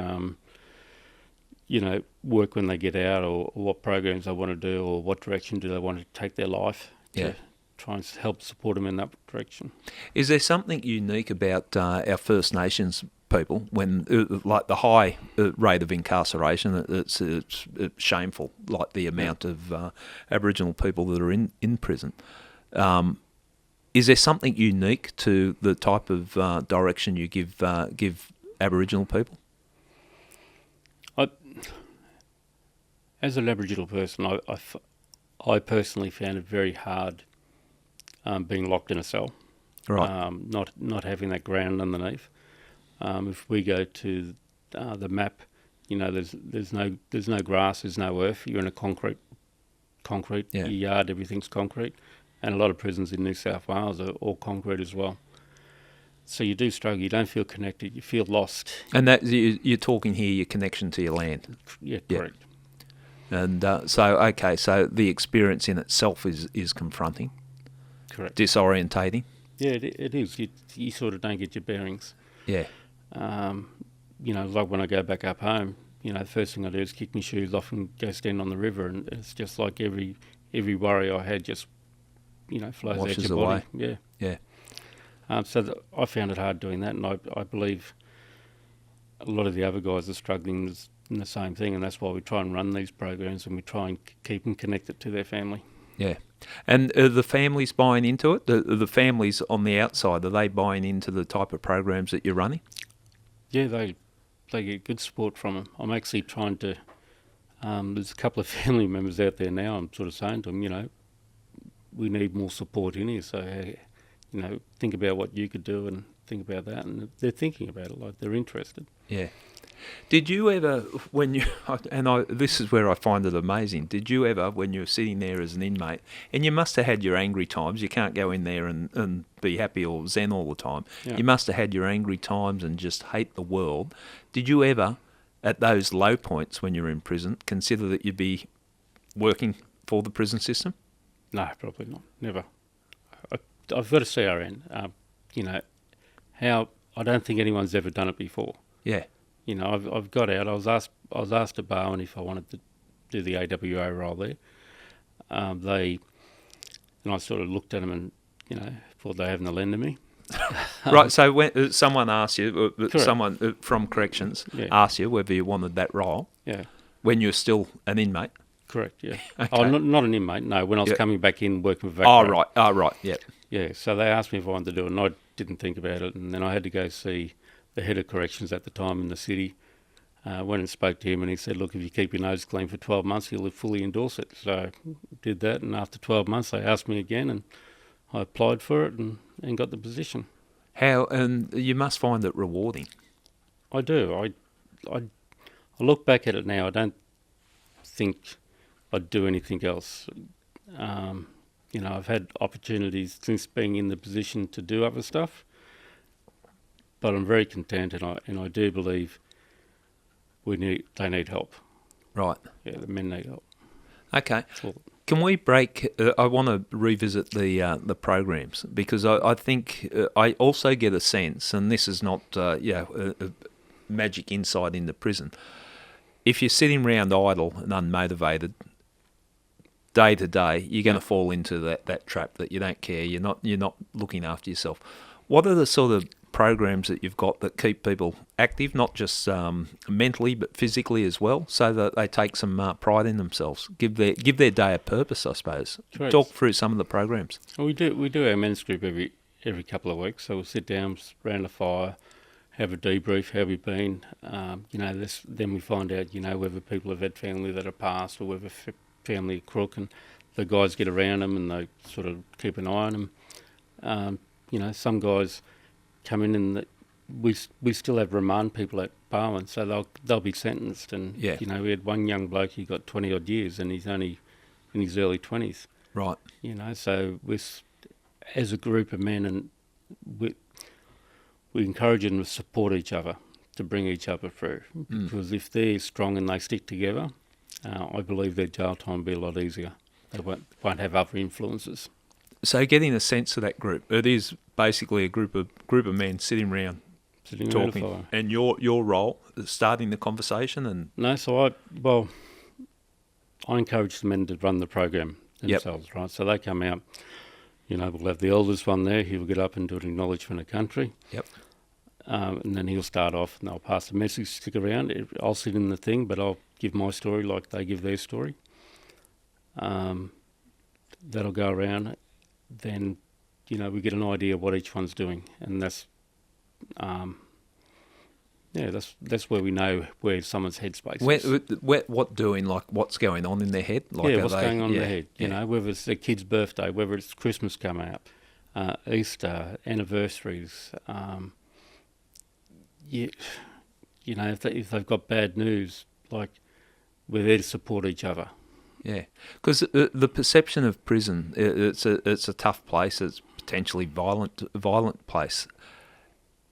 work when they get out, or what programs they want to do, or what direction do they want to take their life to try and help support them in that direction. Is there something unique about our First Nations people when, like the high rate of incarceration, it's shameful, like the amount of Aboriginal people that are in prison. Is there something unique to the type of direction you give Aboriginal people? As an Aboriginal person, I personally found it very hard being locked in a cell, Right? not having that ground underneath. If we go to the map, there's no grass, there's no earth. You're in a concrete your yard, everything's concrete, and a lot of prisons in New South Wales are all concrete as well. So you do struggle. You don't feel connected. You feel lost. And that you're talking here your connection to your land. Yeah, correct. And so the experience in itself is confronting, correct, disorientating. Yeah, it is. You sort of don't get your bearings. Yeah. Like when I go back up home, the first thing I do is kick my shoes off and go stand on the river, and it's just like every worry I had just, flows washes out your away. body. Yeah. I found it hard doing that, and I believe a lot of the other guys are struggling in the same thing, and that's why we try and run these programs, and we try and keep them connected to their family. Yeah. And the families buying into it? The families on the outside, are they buying into the type of programs that you're running? Yeah, they get good support from them. I'm actually trying to... there's a couple of family members out there now, I'm sort of saying to them, we need more support in here, so, think about what you could do and think about that. And they're thinking about it, like they're interested. Yeah. Did you ever, this is where I find it amazing, did you ever, when you were sitting there as an inmate, and you must have had your angry times, you can't go in there and be happy or zen all the time, you must have had your angry times and just hate the world. Did you ever, at those low points when you're in prison, consider that you'd be working for the prison system? No, probably not. Never. I've got a CRN. I don't think anyone's ever done it before. Yeah. I've got out. I was asked at Barwon if I wanted to do the AWO role there. And I sort of looked at them and thought they haven't lend to me. Right. So when someone asked you, Correct. someone from corrections asked you whether you wanted that role, when you're still an inmate. Correct. Yeah. Okay. Oh, not an inmate. No, when I was coming back in working with Vacro. Oh, right. Yeah. Yeah. So they asked me if I wanted to do it, and I didn't think about it, and then I had to go see the head of corrections at the time in the city. Went and spoke to him, and he said, look, if you keep your nose clean for 12 months, he'll fully endorse it. So I did that, and after 12 months, they asked me again, and I applied for it and got the position. How, and you must find it rewarding. I do. I look back at it now, I don't think I'd do anything else. I've had opportunities since being in the position to do other stuff, but I'm very content, and I do believe they need help. Right. Yeah, the men need help. Okay. Can we break? I want to revisit the programs, because I think I also get a sense, and this is not a magic insight into prison. If you're sitting around idle and unmotivated, day to day, you're going to fall into that trap that you don't care. You're not looking after yourself. What are the sort of programs that you've got that keep people active, not just mentally but physically as well, so that they take some pride in themselves, give their day a purpose, I suppose? Correct. Talk through some of the programs. Well, we do our men's group every couple of weeks. So we'll sit down around a fire, have a debrief, how we've been. Then we find out, whether people have had family that are passed or whether family are crook, and the guys get around them and they sort of keep an eye on them. Some guys come in and we still have remand people at Barwon, so they'll be sentenced. And Yeah. you know, we had one young bloke who got 20 odd years, and he's only in his early 20s. Right. You know, so as a group of men, and we encourage them to support each other, to bring each other through. Because if they're strong and they stick together, I believe their jail time will be a lot easier. They won't have other influences. So getting a sense of that group, it is basically a group of men sitting around Sitting around a talking, fire. and your role is starting the conversation. And No, so I encourage the men to run the program themselves, right? So they come out, you know, we'll have the eldest one there, he will get up and do an acknowledgement of country. Yep. And then he'll start off and I'll pass the message, stick around. I'll sit in the thing, but I'll give my story like they give their story. That'll go around. Then, you know, we get an idea of what each one's doing. And that's where we know where someone's headspace is. What doing, like what's going on in their head? Like What's going on in their head. You know, whether it's their kid's birthday, whether it's Christmas coming up, Easter, anniversaries. You know, if they've got bad news, like, we're there to support each other. Yeah, because the perception of prison, it's a tough place. It's potentially violent place.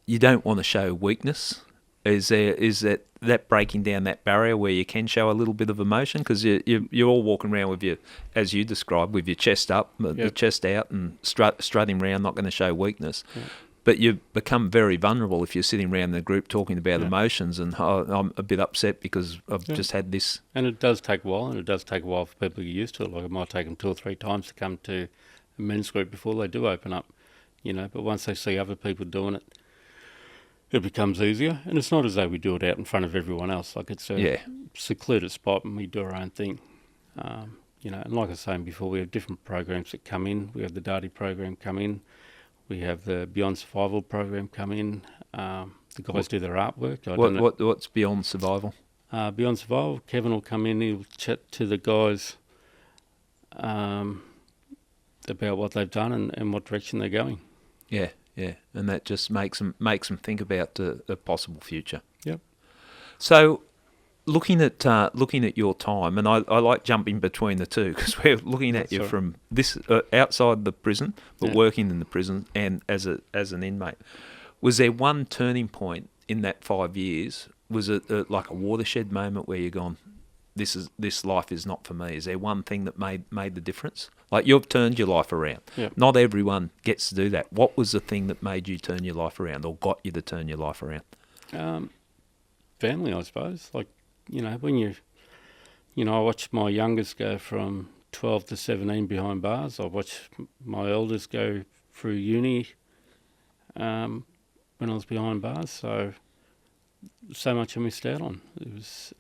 You don't want to show weakness. Is that breaking down that barrier where you can show a little bit of emotion? Because you're all walking around with your, as you described, with your chest up, the chest out, and strutting around, not going to show weakness. Yep. But you become very vulnerable if you're sitting around in a group talking about emotions and I'm a bit upset because I've just had this. And it does take a while, for people to get used to it. Like, it might take them 2 or 3 times to come to a men's group before they do open up, you know. But once they see other people doing it, it becomes easier. And it's not as though we do it out in front of everyone else. Like, it's a secluded spot and we do our own thing. You know, and like I was saying before, we have different programs that come in. We have the Darty program come in. We have the Beyond Survival program come in. The guys do their artwork. What's Beyond Survival? Beyond Survival, Kevin will come in, he'll chat to the guys about what they've done and what direction they're going. Yeah, and that just makes them think about a possible future. Yep. So, looking at your time, and I like jumping between the two because we're looking at you from this outside the prison, but working in the prison and as an inmate. Was there one turning point in that 5 years? Was it like a watershed moment where you're gone, this life is not for me? Is there one thing that made the difference? Like, you've turned your life around. Yep. Not everyone gets to do that. What was the thing that made you turn your life around, or got you to turn your life around? Family, I suppose. Like, you know, when I watched my youngest go from 12 to 17 behind bars. I watched my eldest go through uni when I was behind bars. So much I missed out on. It was,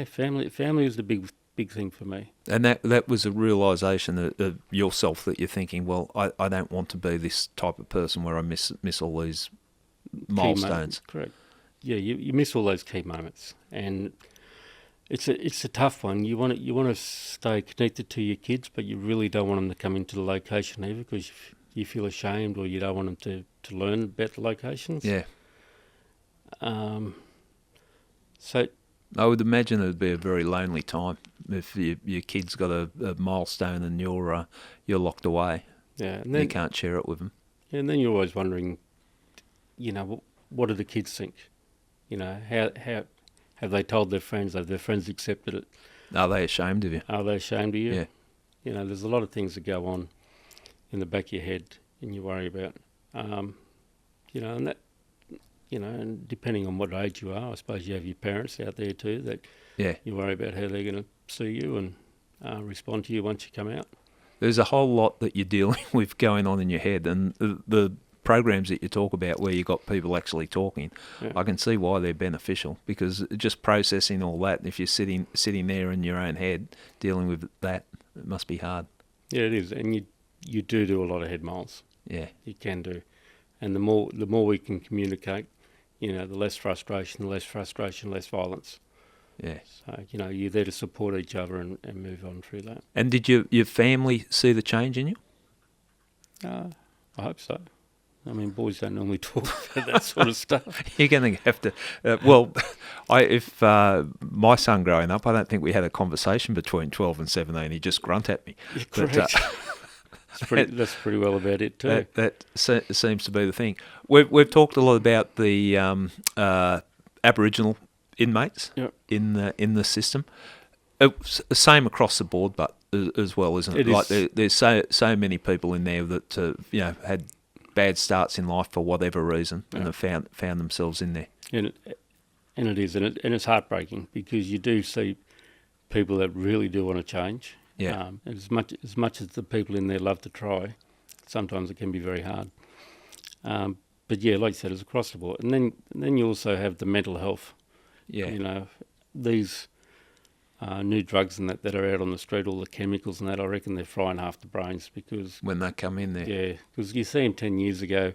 family was the big thing for me. And that was a realisation of yourself, that you're thinking, well, I don't want to be this type of person where I miss all these milestones. Correct. Yeah, you miss all those key moments, and it's a tough one. You want to stay connected to your kids, but you really don't want them to come into the location either, because you feel ashamed, or you don't want them to learn about the locations. Yeah. So I would imagine it would be a very lonely time if your kid's got a milestone and you're locked away. Yeah, and then you can't share it with them. Yeah, and then you're always wondering, you know, what do the kids think? You know, how have they told their friends? Have their friends accepted it? Are they ashamed of you? Are they ashamed of you? Yeah. You know, there's a lot of things that go on in the back of your head and you worry about. You know, and that, you know, and depending on what age you are, I suppose you have your parents out there too that you worry about how they're going to see you and respond to you once you come out. There's a whole lot that you're dealing with going on in your head, and the programs that you talk about where you got people actually talking, I can see why they're beneficial, because just processing all that, if you're sitting there in your own head dealing with that, it must be hard. Yeah, it is, and you do a lot of head miles. Yeah, you can do, and the more we can communicate, you know, the less frustration, less violence. Yeah. So, you know, you're there to support each other and move on through that. And did your family see the change in you? I hope so. I mean, boys don't normally talk about that sort of stuff. You're going to have to. If my son growing up, I don't think we had a conversation between 12 and 17. He just grunt at me. Yeah, correct. That's pretty well about it too. That seems to be the thing. We've talked a lot about the Aboriginal inmates in the system. Same across the board, but as well, isn't it? Like there's so many people in there that had bad starts in life for whatever reason, and have found themselves in there. And it is, and it's heartbreaking because you do see people that really do want to change. Yeah. As much as the people in there love to try, sometimes it can be very hard. But yeah, like you said, it's across the board. And then you also have the mental health. Yeah. These new drugs and that are out on the street, all the chemicals and that, I reckon they're frying half the brains because... When they come in there. Yeah, because you see them 10 years ago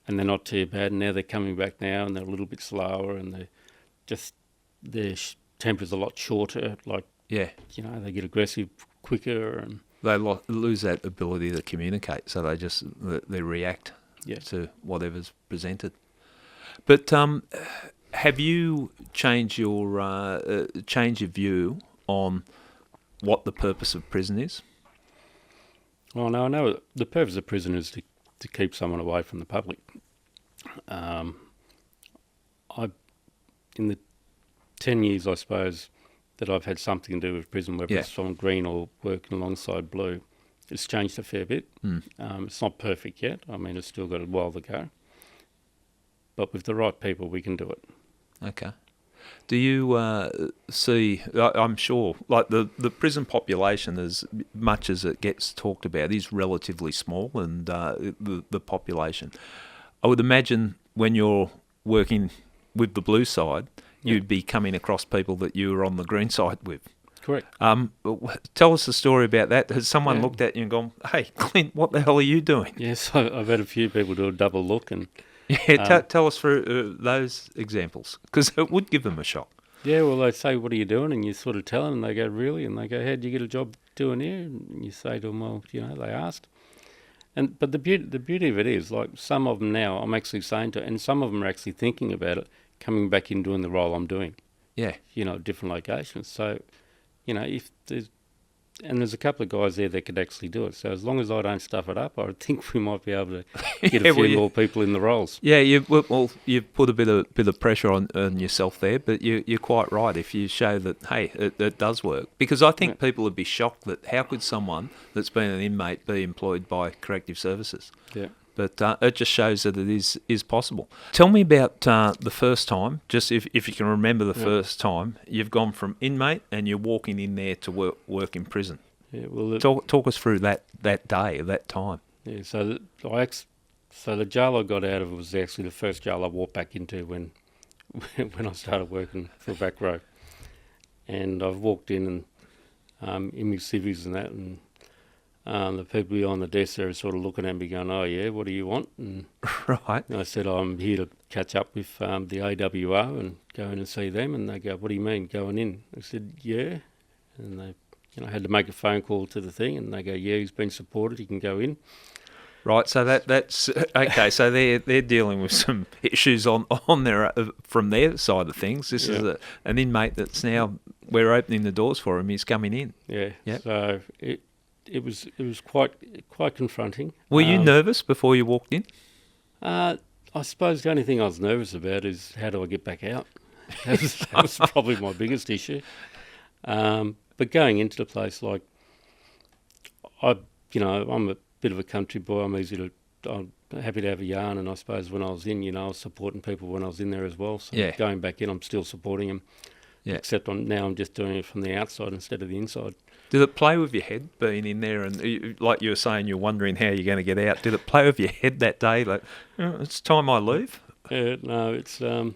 and they're not too bad, and now they're coming back now and they're a little bit slower and their temper's a lot shorter, they get aggressive quicker and... They lose that ability to communicate, so they react to whatever's presented. But have you changed your view on what the purpose of prison is? Well, no, I know the purpose of prison is to keep someone away from the public. In the 10 years, I suppose, that I've had something to do with prison, whether it's on green or working alongside blue, it's changed a fair bit. It's not perfect yet. I mean, it's still got a while to go. But with the right people, we can do it. Okay. Do you see, I'm sure, like the prison population, as much as it gets talked about, is relatively small, and the population. I would imagine when you're working with the blue side, you'd be coming across people that you were on the green side with. Correct. Tell us the story about that. Has someone looked at you and gone, "Hey, Clint, what the hell are you doing?" Yes, I've had a few people do a double look. And tell us through those examples, because it would give them a shock. Yeah, well, they say, "What are you doing?" And you sort of tell them, and they go, "Really?" And they go, "How'd you get a job doing here?" And you say to them, "Well, they asked." But the beauty of it is, like, some of them now, I'm actually saying to, and some of them are actually thinking about it, coming back in doing the role I'm doing. Yeah. At different locations. So, if there's a couple of guys there that could actually do it. So as long as I don't stuff it up, I think we might be able to get a few more people in the roles. Yeah, you've put a bit of pressure on yourself there, but you're quite right if you show that, hey, it does work. Because I think people would be shocked that how could someone that's been an inmate be employed by corrective services? Yeah. But it just shows that it is possible. Tell me about the first time, just if you can remember the first time, you've gone from inmate and you're walking in there to work in prison. Yeah, well, talk us through that day, that time. Yeah, so the jail I got out of was actually the first jail I walked back into when I started working for back row. And I've walked in and in my civvies and that, and the people behind the desk there are sort of looking at me going, "Oh yeah, what do you want?" And right. I said, "I'm here to catch up with the AWR and go in and see them." And they go, "What do you mean, going in?" I said, "Yeah." And they, had to make a phone call to the thing, and they go, "Yeah, he's been supported, he can go in." Right, so that's okay. So they're dealing with some issues on their from their side of things. This is an inmate that's now, we're opening the doors for him. He's coming in. Yeah. Yep. So it was quite confronting. Were you nervous before you walked in? I suppose the only thing I was nervous about is how do I get back out. That was probably my biggest issue. But going into the place, like, I'm a bit of a country boy. I'm happy to have a yarn, and I suppose when I was in, I was supporting people when I was in there as well. So going back in, I'm still supporting them. Yeah. Except now I'm just doing it from the outside instead of the inside. Did it play with your head being in there, and like you were saying, you're wondering how you're going to get out? Did it play with your head that day, like, it's time I leave? No, it's so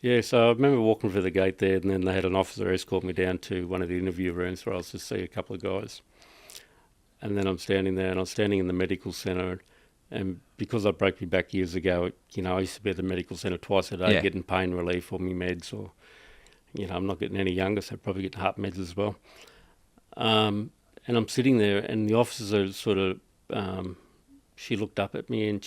I remember walking through the gate there, and then they had an officer escort me down to one of the interview rooms where I was to see a couple of guys. And then I'm standing there, and I'm standing in the medical centre, and because I broke my back years ago, I used to be at the medical centre twice a day getting pain relief or my meds, or, I'm not getting any younger, so I'm probably getting heart meds as well. And I'm sitting there, and the officers are sort of she looked up at me and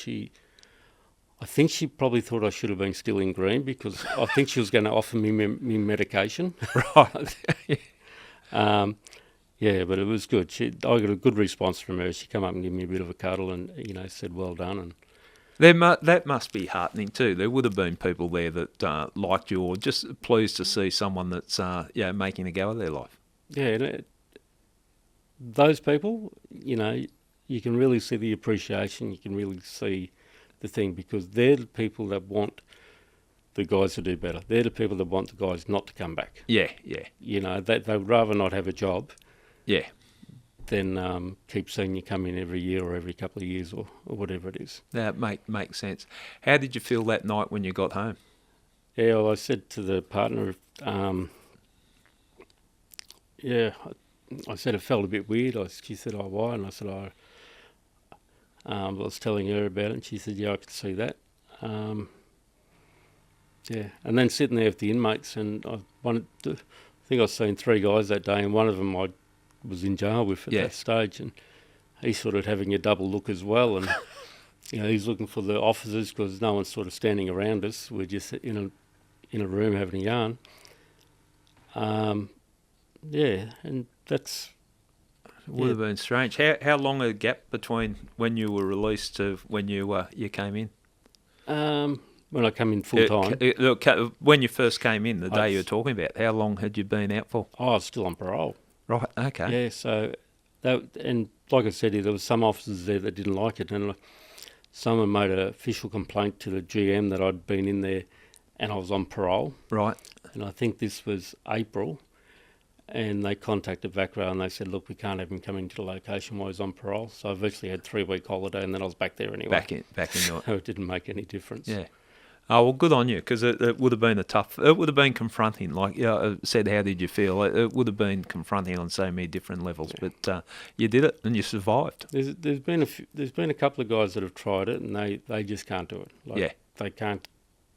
I think she probably thought I should have been still in green, because I think she was going to offer me medication. Right. Yeah, but it was good. I got a good response from her. She came up and gave me a bit of a cuddle and, said, well done. And That must be heartening too. There would have been people there that liked you, or just pleased to see someone that's making a go of their life. yeah, and those people, you can really see the appreciation. You can really see the thing, because they're the people that want the guys to do better. They're the people that want the guys not to come back. Yeah. They would rather not have a job. Yeah. Then keep seeing you come in every year or every couple of years or whatever it is. That makes sense. How did you feel that night when you got home? Yeah, well, I said to the partner, I said it felt a bit weird. She said, oh, why? And I said, I was telling her about it, and she said, yeah, I could see that. And then sitting there with the inmates, and I think I've seen 3 guys that day, and one of them I was in jail with at that stage, and he's sort of having a double look as well, and he's looking for the officers because no one's sort of standing around us. We're just in a room having a yarn. And that's would have been strange. How long a gap between when you were released to when you came in? When I come in full time. When you first came in, the day you were talking about, how long had you been out for? I was still on parole. Right, okay. Yeah, so, and like I said, there was some officers there that didn't like it, and someone made an official complaint to the GM that I'd been in there and I was on parole. Right. And I think this was April, and they contacted VACRA and they said, look, we can't have him come into the location while he's on parole. So I virtually had 3-week holiday, and then I was back there anyway. Back in your... So it didn't make any difference. Yeah. Oh, well, good on you, because it would have been it would have been confronting. Like I said, how did you feel? It would have been confronting on so many different levels, but you did it and you survived. There's been a couple of guys that have tried it, and they just can't do it. They can't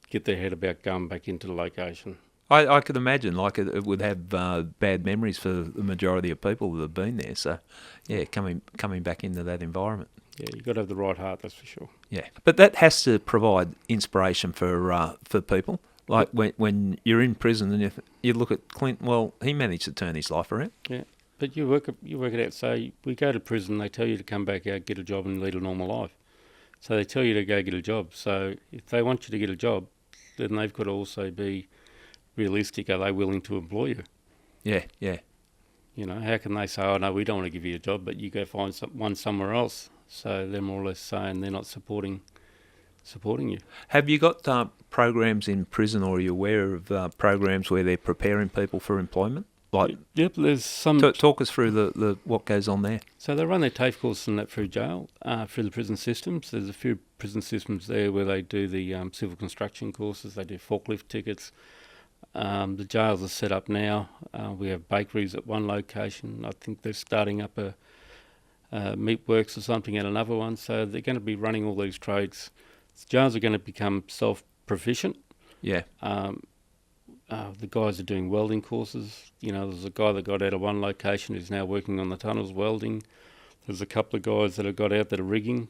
get their head about going back into the location. I could imagine, like it would have bad memories for the majority of people that have been there. So, yeah, coming back into that environment. Yeah, you've got to have the right heart, that's for sure. Yeah, but that has to provide inspiration for people. Like when you're in prison and you look at Clint, well, he managed to turn his life around. Yeah, but you work it out. So we go to prison, they tell you to come back out, get a job and lead a normal life. So they tell you to go get a job. So if they want you to get a job, then they've got to also be realistic. Are they willing to employ you? Yeah. How can they say, oh, no, we don't want to give you a job, but you go find one somewhere else? So they're more or less saying they're not supporting you. Have you got programs in prison, or are you aware of programs where they're preparing people for employment? Yep, there's some. Talk us through the what goes on there. So they run their TAFE course and that through jail, through the prison systems. There's a few prison systems there where they do the civil construction courses. They do forklift tickets. The jails are set up now. We have bakeries at one location. I think they're starting up a meat works or something at another one. So they're going to be running all these trades. Jails are going to become self-proficient. Yeah. The guys are doing welding courses. There's a guy that got out of one location who's now working on the tunnels welding. There's a couple of guys that have got out that are rigging.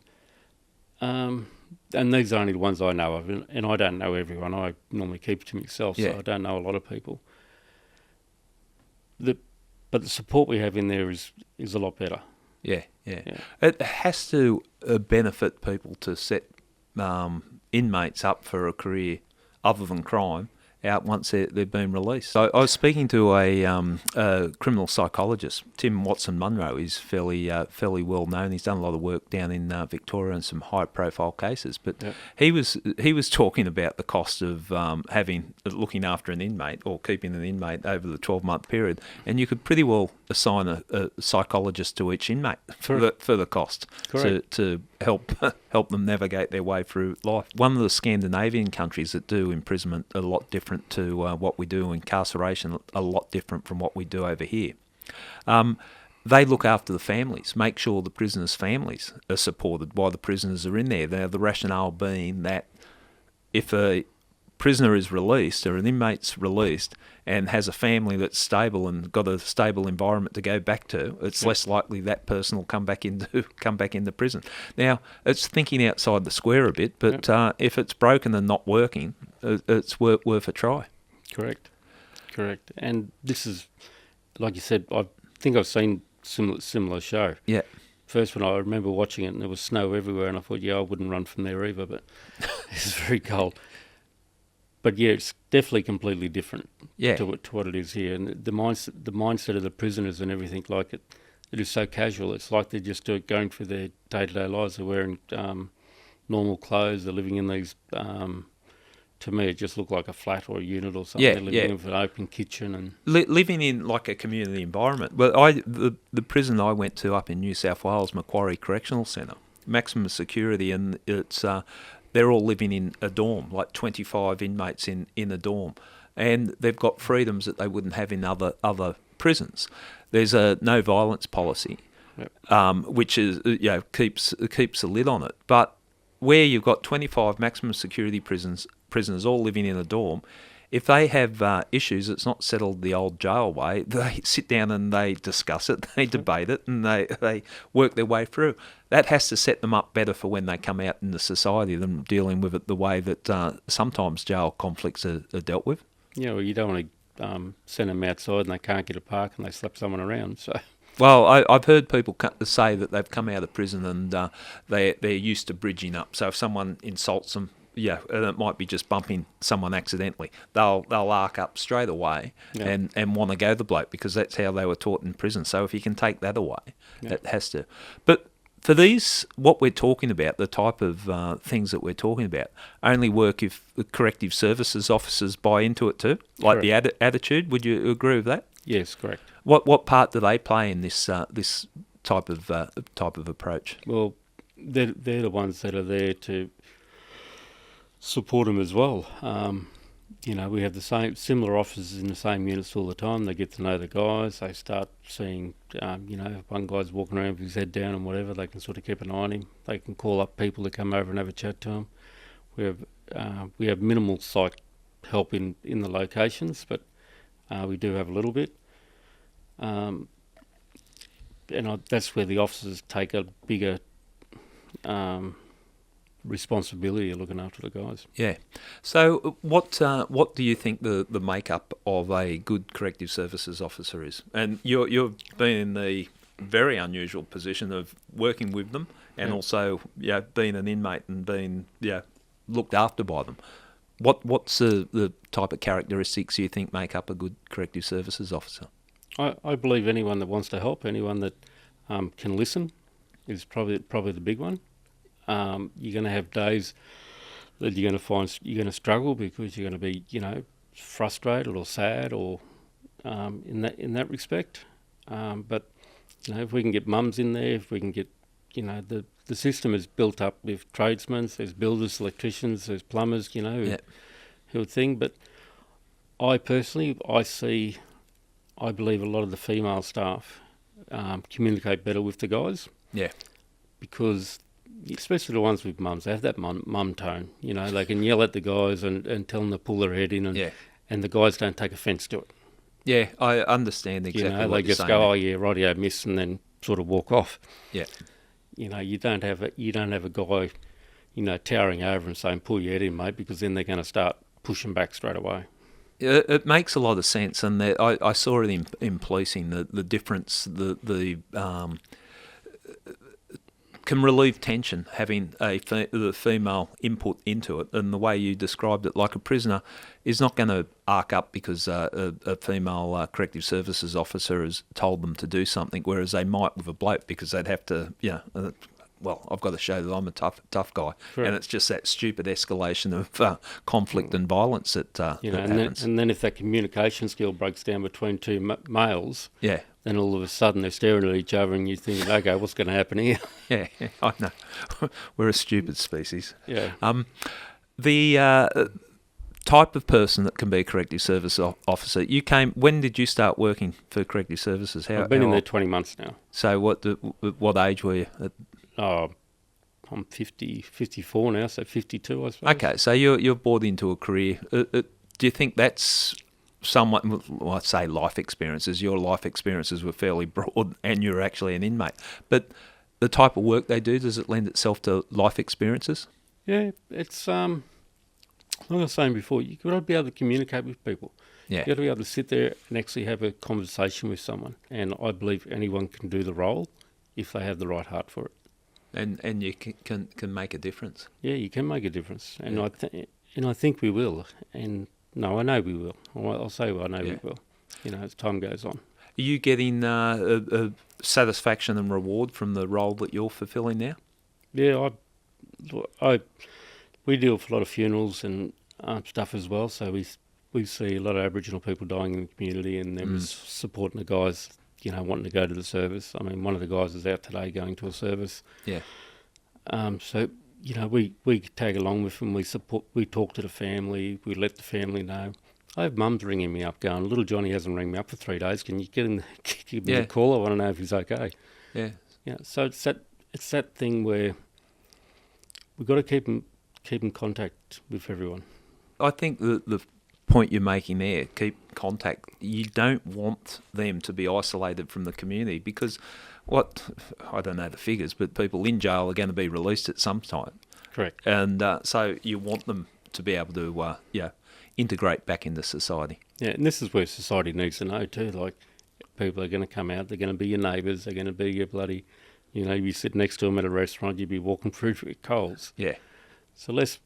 And these are only the ones I know of. And I don't know everyone. I normally keep it to myself, so I don't know a lot of people. But the support we have in there is a lot better. Yeah. It has to benefit people to set inmates up for a career other than crime out once they've been released. So I was speaking to a criminal psychologist, Tim Watson-Munro. He's fairly well known. He's done a lot of work down in Victoria in some high-profile cases. But he was talking about the cost of looking after an inmate or keeping an inmate over the 12-month period, and you could pretty well assign a psychologist to each inmate for the cost to help them navigate their way through life. One of the Scandinavian countries that do imprisonment a lot different to what we do, incarceration a lot different from what we do over here. They look after the families, make sure the prisoners' families are supported while the prisoners are in there. The rationale being that if a prisoner is released or an inmate's released and has a family that's stable and got a stable environment to go back to, it's less likely that person will come back into prison. Now, it's thinking outside the square a bit, but if it's broken and not working, it's worth a try. Correct. And this is, like you said, I think I've seen similar show. Yeah. First one, I remember watching it and there was snow everywhere, and I thought, I wouldn't run from there either, but it's very cold. But yeah, it's definitely completely different to what it is here. And the mindset of the prisoners and everything like it is so casual. It's like they're just going through their day-to-day lives. They're wearing normal clothes. They're living in these, to me, it just looked like a flat or a unit or something. They're living with an open kitchen. And living in like a community environment. Well, the prison I went to up in New South Wales, Macquarie Correctional Centre, maximum security, and it's... they're all living in a dorm, like 25 inmates in a dorm, and they've got freedoms that they wouldn't have in other prisons. There's a no violence policy, which is keeps a lid on it. But where you've got 25 maximum security prisoners all living in a dorm, if they have issues, it's not settled the old jail way. They sit down and they discuss it, they debate it, and they work their way through. That has to set them up better for when they come out into society than dealing with it the way that sometimes jail conflicts are dealt with. Yeah, well, you don't want to send them outside and they can't get a park and they slap someone around. So. Well, I've heard people say that they've come out of prison and they're used to bridging up. So if someone insults them, and it might be just bumping someone accidentally, they'll arc up straight away and want to go the bloke because that's how they were taught in prison. So if you can take that away, that has to. But for these, what we're talking about, the type of things that we're talking about, only work if the corrective services officers buy into it too, like correct. The attitude. Would you agree with that? Yes, correct. What part do they play in this this type of approach? Well, they're the ones that are there to support them as well. We have the similar officers in the same units all the time. They get to know the guys. They start seeing, if one guy's walking around with his head down and whatever, they can sort of keep an eye on him. They can call up people to come over and have a chat to him. We have minimal psych help in the locations, but we do have a little bit. That's where the officers take a bigger responsibility of looking after the guys. Yeah. So what do you think the makeup of a good corrective services officer is? And you've been in the very unusual position of working with them and also being an inmate and being looked after by them. What's the type of characteristics you think make up a good corrective services officer? I believe anyone that wants to help, anyone that can listen, is probably the big one. You're going to have days that you're going to struggle because you're going to be, frustrated or sad or in that respect. But if we can get mums in there, if we can get, the system is built up with tradesmen, there's builders, electricians, there's plumbers, who thing. But I personally, I believe a lot of the female staff communicate better with the guys. Yeah. Because especially the ones with mums, they have that mum tone. They can yell at the guys and tell them to pull their head in, and the guys don't take offence to it. Yeah, I understand exactly what they you're saying. They just go, oh yeah, rightio, miss, and then sort of walk off. Yeah. You don't have a guy, towering over and saying, pull your head in, mate, because then they're going to start pushing back straight away. It makes a lot of sense, and I saw it in policing, the difference, the can relieve tension having the female input into it, and the way you described it, like a prisoner is not going to arc up because a female corrective services officer has told them to do something, whereas they might with a bloke because they'd have to, I've got to show that I'm a tough guy. Correct. And it's just that stupid escalation of conflict and violence that happens. And then if that communication skill breaks down between two males, then all of a sudden they're staring at each other and you're thinking, okay, what's going to happen here? Yeah, I know. We're a stupid species. Yeah. The type of person that can be a corrective service officer, when did you start working for corrective services? I've been in there 20 months now. So what age were you at? I I'm 54 now, so 52, I suppose. Okay, so you're bought into a career. Do you think that's somewhat, well, I'd say life experiences? Your life experiences were fairly broad and you're actually an inmate. But the type of work they do, does it lend itself to life experiences? Yeah, it's like I was saying before, you've got to be able to communicate with people. Yeah. You've got to be able to sit there and actually have a conversation with someone. And I believe anyone can do the role if they have the right heart for it. And you can make a difference. Yeah, you can make a difference, and Yeah. I think we will. And no, I know we will. I'll say I know we will. As time goes on. Are you getting a satisfaction and reward from the role that you're fulfilling now? Yeah, we deal with a lot of funerals and stuff as well. So we see a lot of Aboriginal people dying in the community, and them supporting the guys, wanting to go to the service. I mean, one of the guys is out today going to a service. Yeah. So we tag along with them. We talk to the family. We let the family know. I have mums ringing me up going, little Johnny hasn't rang me up for 3 days. Can you give him a call? I want to know if he's okay. Yeah. Yeah. So it's that thing where we've got to keep in contact with everyone. I think the point you're making there, keep contact. You don't want them to be isolated from the community because I don't know the figures, but people in jail are going to be released at some time. Correct. And so you want them to be able to integrate back into society. Yeah, and this is where society needs to know too. Like, people are going to come out, they're going to be your neighbours, they're going to be your bloody, you sit next to them at a restaurant, you'd be walking through with Coles. Yeah. So let's,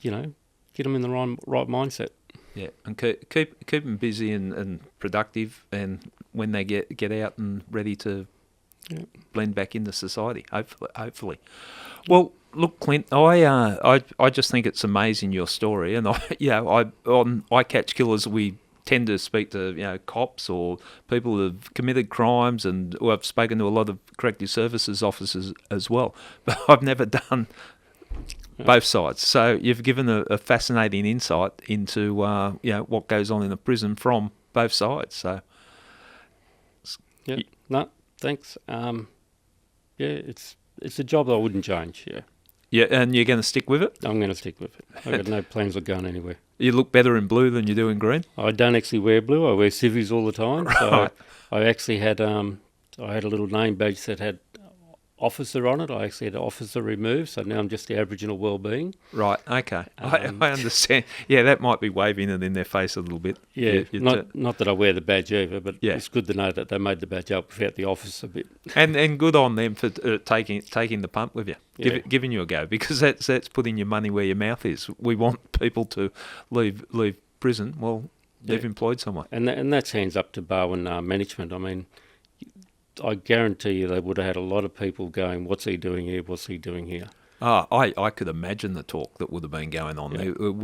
get them in the right mindset. Yeah, and keep them busy and productive, and when they get out and ready to blend back into society, hopefully. Well, look, Clint, I just think it's amazing, your story, and on I Catch Killers we tend to speak to cops or people who have committed crimes, and I've spoken to a lot of corrective services officers as well, but I've never done both sides. So you've given a fascinating insight into what goes on in a prison from both sides. So no, thanks. It's a job that I wouldn't change. Yeah, and you're going to stick with it? I'm going to stick with it. I've got no plans of going anywhere. You look better in blue than you do in green? I don't actually wear blue. I wear civvies all the time. Right. So I actually had I had a little name badge that had officer on it. I actually had officer removed, so now I'm just the Aboriginal Wellbeing. Right, okay. I understand. Yeah, that might be waving it in their face a little bit. Yeah, not that I wear the badge either, but it's good to know that they made the badge up without the officer bit. And good on them for taking the punt with you, giving you a go, because that's putting your money where your mouth is. We want people to leave prison. Well, they've employed someone. And that's hands up to Barwon management. I mean, I guarantee you they would have had a lot of people going, what's he doing here, what's he doing here? I could imagine the talk that would have been going on. Yeah. It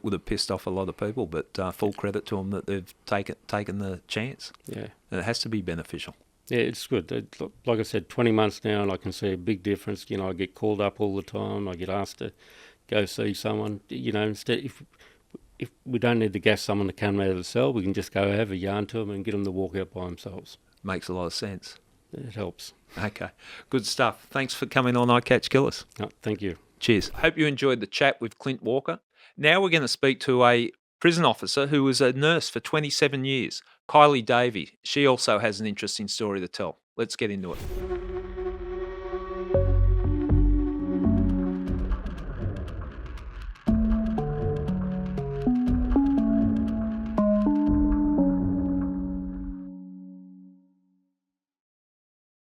would have pissed off a lot of people, but full credit to them that they've taken the chance. Yeah. And it has to be beneficial. Yeah, it's good. Like I said, 20 months now, and I can see a big difference. I get called up all the time. I get asked to go see someone. Instead, if we don't need to gas someone to come out of the cell, we can just go have a yarn to them and get them to walk out by themselves. Makes a lot of sense. It helps. Okay, good stuff. Thanks for coming on I Catch Killers. Oh, thank you. Cheers. Hope you enjoyed the chat with Clint Walker. Now we're going to speak to a prison officer who was a nurse for 27 years, Kylie Davey. She also has an interesting story to tell. Let's get into it.